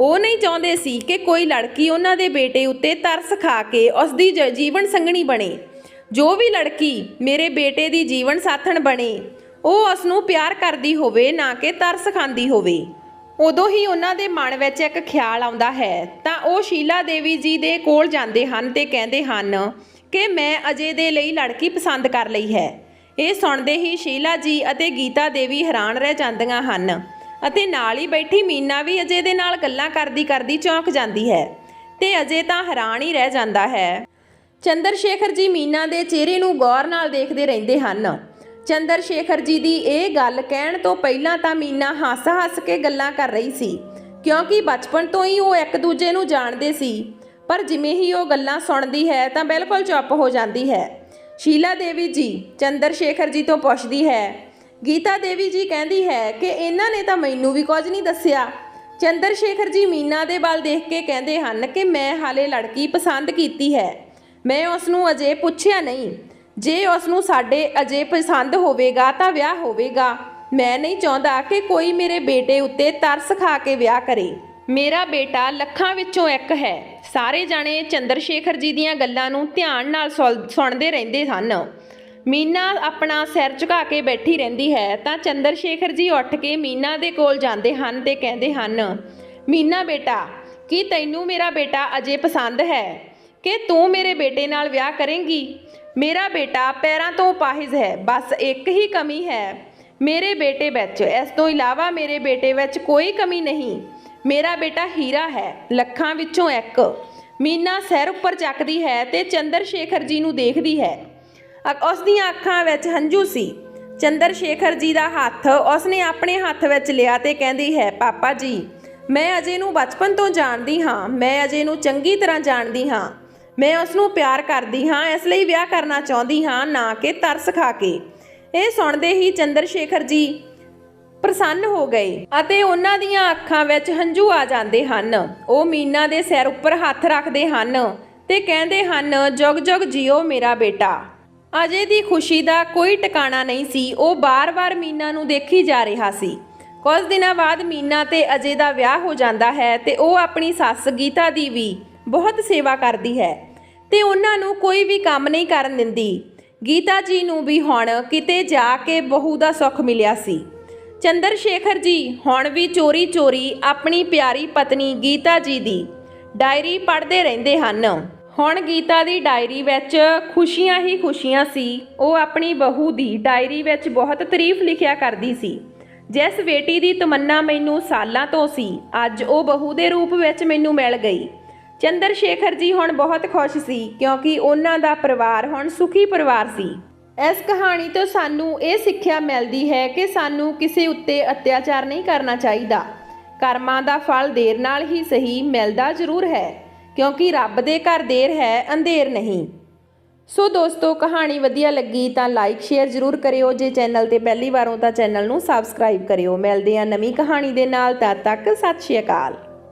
ਉਹ ਨਹੀਂ ਚਾਹੁੰਦੇ ਸੀ ਕਿ ਕੋਈ ਲੜਕੀ ਉਹਨਾਂ ਦੇ ਬੇਟੇ ਉੱਤੇ ਤਰਸ ਖਾ ਕੇ ਉਸ ਦੀ ਜੀਵਨ ਸੰਗਣੀ ਬਣੇ। ਜੋ ਵੀ ਲੜਕੀ ਮੇਰੇ ਬੇਟੇ ਦੀ ਜੀਵਨ ਸਾਥਣ ਬਣੇ ਉਹ ਉਸ ਨੂੰ ਪਿਆਰ ਕਰਦੀ ਹੋਵੇ, ਨਾ ਕਿ ਤਰਸ ਖਾਂਦੀ ਹੋਵੇ। ਉਦੋਂ ਹੀ ਉਹਨਾਂ ਦੇ ਮਨ ਵਿੱਚ ਇੱਕ ਖਿਆਲ ਆਉਂਦਾ ਹੈ ਤਾਂ ਉਹ ਸ਼ੀਲਾ ਦੇਵੀ ਜੀ ਦੇ ਕੋਲ ਜਾਂਦੇ ਹਨ ਤੇ ਕਹਿੰਦੇ ਹਨ ਕਿ ਮੈਂ ਅਜੇ ਦੇ ਲਈ ਲੜਕੀ ਪਸੰਦ ਕਰ ਲਈ ਹੈ। ਇਹ ਸੁਣਦੇ ਹੀ ਸ਼ੀਲਾ ਜੀ ਅਤੇ ਗੀਤਾ ਦੇਵੀ ਹੈਰਾਨ ਰਹਿ ਜਾਂਦੀਆਂ ਹਨ ਅਤੇ ਨਾਲ ਹੀ ਬੈਠੀ ਮੀਨਾ ਵੀ ਅਜੇ ਦੇ ਨਾਲ ਗੱਲਾਂ ਕਰਦੀ ਕਰਦੀ ਚੌਂਕ ਜਾਂਦੀ ਹੈ ਤੇ ਅਜੇ ਤਾਂ ਹੈਰਾਨ ਹੀ ਰਹਿ ਜਾਂਦਾ ਹੈ। ਚੰਦਰ ਸ਼ੇਖਰ ਜੀ ਮੀਨਾ ਦੇ ਚਿਹਰੇ ਨੂੰ ਗੌਰ ਨਾਲ ਦੇਖਦੇ ਰਹਿੰਦੇ ਹਨ। ਚੰਦਰ ਸ਼ੇਖਰ ਜੀ ਦੀ ਇਹ ਗੱਲ ਕਹਿਣ ਤੋਂ ਪਹਿਲਾਂ ਤਾਂ ਮੀਨਾ ਹੱਸ ਕੇ ਗੱਲਾਂ ਕਰ ਰਹੀ ਸੀ ਕਿਉਂਕਿ ਬਚਪਨ ਤੋਂ ਹੀ ਉਹ ਇੱਕ ਦੂਜੇ ਨੂੰ ਜਾਣਦੇ ਸੀ, ਪਰ ਜਿਵੇਂ ਹੀ ਉਹ ਗੱਲਾਂ ਸੁਣਦੀ ਹੈ ਤਾਂ ਬਿਲਕੁਲ ਚੁੱਪ ਹੋ ਜਾਂਦੀ ਹੈ। ਸ਼ੀਲਾ ਦੇਵੀ ਜੀ ਚੰਦਰ ਸ਼ੇਖਰ ਜੀ ਤੋਂ ਪੁੱਛਦੀ ਹੈ। ਗੀਤਾ ਦੇਵੀ ਜੀ ਕਹਿੰਦੀ ਹੈ ਕਿ ਇਹਨਾਂ ਨੇ ਤਾਂ ਮੈਨੂੰ ਵੀ ਕੁਝ ਨਹੀਂ ਦੱਸਿਆ। ਚੰਦਰ ਸ਼ੇਖਰ ਜੀ ਮੀਨਾ ਦੇ ਵੱਲ ਦੇਖ ਕੇ ਕਹਿੰਦੇ ਹਨ ਕਿ ਮੈਂ ਹਾਲੇ ਲੜਕੀ ਪਸੰਦ ਕੀਤੀ ਹੈ, ਮੈਂ ਉਸ ਨੂੰ ਅਜੇ ਪੁੱਛਿਆ ਨਹੀਂ। ਜੇ ਉਸ ਨੂੰ ਸਾਡੇ ਅਜੇ ਪਸੰਦ ਹੋਵੇਗਾ ਤਾਂ ਵਿਆਹ ਹੋਵੇਗਾ। ਮੈਂ ਨਹੀਂ ਚਾਹੁੰਦਾ ਕਿ ਕੋਈ ਮੇਰੇ ਬੇਟੇ ਉੱਤੇ ਤਰਸ ਖਾ ਕੇ ਵਿਆਹ ਕਰੇ। ਮੇਰਾ ਬੇਟਾ ਲੱਖਾਂ ਵਿੱਚੋਂ ਇੱਕ ਹੈ। ਸਾਰੇ ਜਾਣੇ ਚੰਦਰ ਸ਼ੇਖਰ ਜੀ ਦੀਆਂ ਗੱਲਾਂ ਨੂੰ ਧਿਆਨ ਨਾਲ ਸੁਣਦੇ ਰਹਿੰਦੇ ਹਨ। ਮੀਨਾ ਆਪਣਾ ਸਿਰ ਝੁਕਾ ਕੇ ਬੈਠੀ ਰਹਿੰਦੀ ਹੈ ਤਾਂ ਚੰਦਰ ਸ਼ੇਖਰ ਜੀ ਉੱਠ ਕੇ ਮੀਨਾ ਦੇ ਕੋਲ ਜਾਂਦੇ ਹਨ ਤੇ ਕਹਿੰਦੇ ਹਨ, ਮੀਨਾ ਬੇਟਾ, ਕੀ ਤੈਨੂੰ ਮੇਰਾ ਬੇਟਾ ਅਜੇ ਪਸੰਦ ਹੈ ਕਿ ਤੂੰ ਮੇਰੇ ਬੇਟੇ ਨਾਲ ਵਿਆਹ ਕਰੇਂਗੀ? ਮੇਰਾ ਬੇਟਾ ਪੈਰਾਂ ਤੋਂ ਅਪਾਹਿਜ ਹੈ, ਬਸ ਇੱਕ ਹੀ ਕਮੀ ਹੈ ਮੇਰੇ ਬੇਟੇ ਵਿੱਚ। ਇਸ ਤੋਂ ਇਲਾਵਾ ਮੇਰੇ ਬੇਟੇ ਵਿੱਚ ਕੋਈ ਕਮੀ ਨਹੀਂ। ਮੇਰਾ ਬੇਟਾ ਹੀਰਾ ਹੈ, ਲੱਖਾਂ ਵਿੱਚੋਂ ਇੱਕ। ਮੀਨਾ ਸਿਰ ਉੱਪਰ ਚੱਕਦੀ ਹੈ ਤੇ ਚੰਦਰ ਸ਼ੇਖਰ ਜੀ ਨੂੰ ਦੇਖਦੀ ਹੈ। ਉਸ ਦੀਆਂ ਅੱਖਾਂ ਵਿੱਚ ਹੰਝੂ ਸੀ। ਚੰਦਰ ਸ਼ੇਖਰ ਜੀ ਦਾ ਹੱਥ ਉਸਨੇ ਆਪਣੇ ਹੱਥ ਵਿੱਚ ਲਿਆ ਤੇ ਕਹਿੰਦੀ ਹੈ, ਪਾਪਾ ਜੀ, ਮੈਂ ਅਜੇ ਨੂੰ ਬਚਪਨ ਤੋਂ ਜਾਣਦੀ ਹਾਂ। ਮੈਂ ਅਜੇ ਨੂੰ ਚੰਗੀ ਤਰ੍ਹਾਂ ਜਾਣਦੀ ਹਾਂ। ਮੈਂ ਉਸ ਨੂੰ ਪਿਆਰ ਕਰਦੀ ਹਾਂ, ਇਸ ਲਈ ਵਿਆਹ ਕਰਨਾ ਚਾਹੁੰਦੀ ਹਾਂ, ਨਾ ਕਿ ਤਰਸ ਖਾ ਕੇ। ਇਹ ਸੁਣਦੇ ਹੀ ਚੰਦਰ ਸ਼ੇਖਰ ਜੀ ਪ੍ਰਸੰਨ ਹੋ ਗਏ ਅਤੇ ਉਹਨਾਂ ਦੀਆਂ ਅੱਖਾਂ ਵਿੱਚ ਹੰਝੂ ਆ ਜਾਂਦੇ ਹਨ। ਉਹ ਮੀਨਾ ਦੇ ਸਿਰ ਉੱਪਰ ਹੱਥ ਰੱਖਦੇ ਹਨ ਤੇ ਕਹਿੰਦੇ ਹਨ, ਜੁਗ ਜੁਗ ਜੀਓ ਮੇਰਾ ਬੇਟਾ। ਅਜੇ ਦੀ ਖੁਸ਼ੀ ਦਾ ਕੋਈ ਟਿਕਾਣਾ ਨਹੀਂ ਸੀ। ਉਹ ਬਾਰ-ਬਾਰ ਮੀਨਾ ਨੂੰ ਦੇਖੀ ਜਾ ਰਿਹਾ ਸੀ। ਕੁਝ ਦਿਨਾਂ ਬਾਅਦ ਮੀਨਾ ਤੇ ਅਜੇ ਦਾ ਵਿਆਹ ਹੋ ਜਾਂਦਾ ਹੈ ਤੇ ਉਹ ਆਪਣੀ ਸੱਸ ਗੀਤਾ ਦੀ ਵੀ ਬਹੁਤ ਸੇਵਾ ਕਰਦੀ ਹੈ ਤੇ ਉਹਨਾਂ ਨੂੰ ਕੋਈ ਵੀ ਕੰਮ ਨਹੀਂ ਕਰਨ ਦਿੰਦੀ। ਗੀਤਾ ਜੀ ਨੂੰ ਵੀ ਹੁਣ ਕਿਤੇ ਜਾ ਕੇ ਬਹੂ ਦਾ ਸੁੱਖ ਮਿਲਿਆ ਸੀ। ਚੰਦਰ ਸ਼ੇਖਰ ਜੀ ਹੁਣ ਵੀ ਚੋਰੀ ਆਪਣੀ ਪਿਆਰੀ ਪਤਨੀ ਗੀਤਾ ਜੀ ਦੀ ਡਾਇਰੀ ਪੜ੍ਹਦੇ ਰਹਿੰਦੇ ਹਨ। ਹੁਣ ਗੀਤਾ ਦੀ ਡਾਇਰੀ ਵਿੱਚ ਖੁਸ਼ੀਆਂ ਹੀ ਖੁਸ਼ੀਆਂ ਸੀ। ਉਹ ਆਪਣੀ ਬਹੂ ਦੀ ਡਾਇਰੀ ਵਿੱਚ ਬਹੁਤ ਤਾਰੀਫ ਲਿਖਿਆ ਕਰਦੀ ਸੀ। ਜਿਸ ਬੇਟੀ ਦੀ ਤਮੰਨਾ ਮੈਨੂੰ ਸਾਲਾਂ ਤੋਂ ਸੀ, ਅੱਜ ਉਹ ਬਹੂ ਦੇ ਰੂਪ ਵਿੱਚ ਮੈਨੂੰ ਮਿਲ ਗਈ। ਚੰਦਰ ਸ਼ੇਖਰ ਜੀ ਹੁਣ ਬਹੁਤ ਖੁਸ਼ ਸੀ ਕਿਉਂਕਿ ਉਹਨਾਂ ਦਾ ਪਰਿਵਾਰ ਹੁਣ ਸੁਖੀ ਪਰਿਵਾਰ ਸੀ। ਇਸ ਕਹਾਣੀ ਤੋਂ ਸਾਨੂੰ ਇਹ ਸਿੱਖਿਆ ਮਿਲਦੀ ਹੈ ਕਿ ਸਾਨੂੰ ਕਿਸੇ ਉੱਤੇ ਅਤਿਆਚਾਰ ਨਹੀਂ ਕਰਨਾ ਚਾਹੀਦਾ। ਕਰਮਾਂ ਦਾ ਫਲ ਦੇਰ ਨਾਲ ਹੀ ਸਹੀ ਮਿਲਦਾ ਜ਼ਰੂਰ ਹੈ, ਕਿਉਂਕਿ ਰੱਬ ਦੇ ਘਰ ਦੇਰ ਹੈ ਅੰਧੇਰ ਨਹੀਂ। ਸੋ ਦੋਸਤੋ, ਕਹਾਣੀ ਵਧੀਆ ਲੱਗੀ ਤਾਂ ਲਾਈਕ ਸ਼ੇਅਰ ਜ਼ਰੂਰ ਕਰਿਓ। ਜੇ ਚੈਨਲ ਤੇ ਪਹਿਲੀ ਵਾਰ ਹੋ ਤਾਂ ਚੈਨਲ ਨੂੰ ਸਬਸਕ੍ਰਾਈਬ ਕਰਿਓ। ਮਿਲਦੇ ਹਾਂ ਨਵੀਂ ਕਹਾਣੀ ਦੇ ਨਾਲ। ਤਦ ਤੱਕ ਸਤਿ ਸ਼੍ਰੀ ਅਕਾਲ।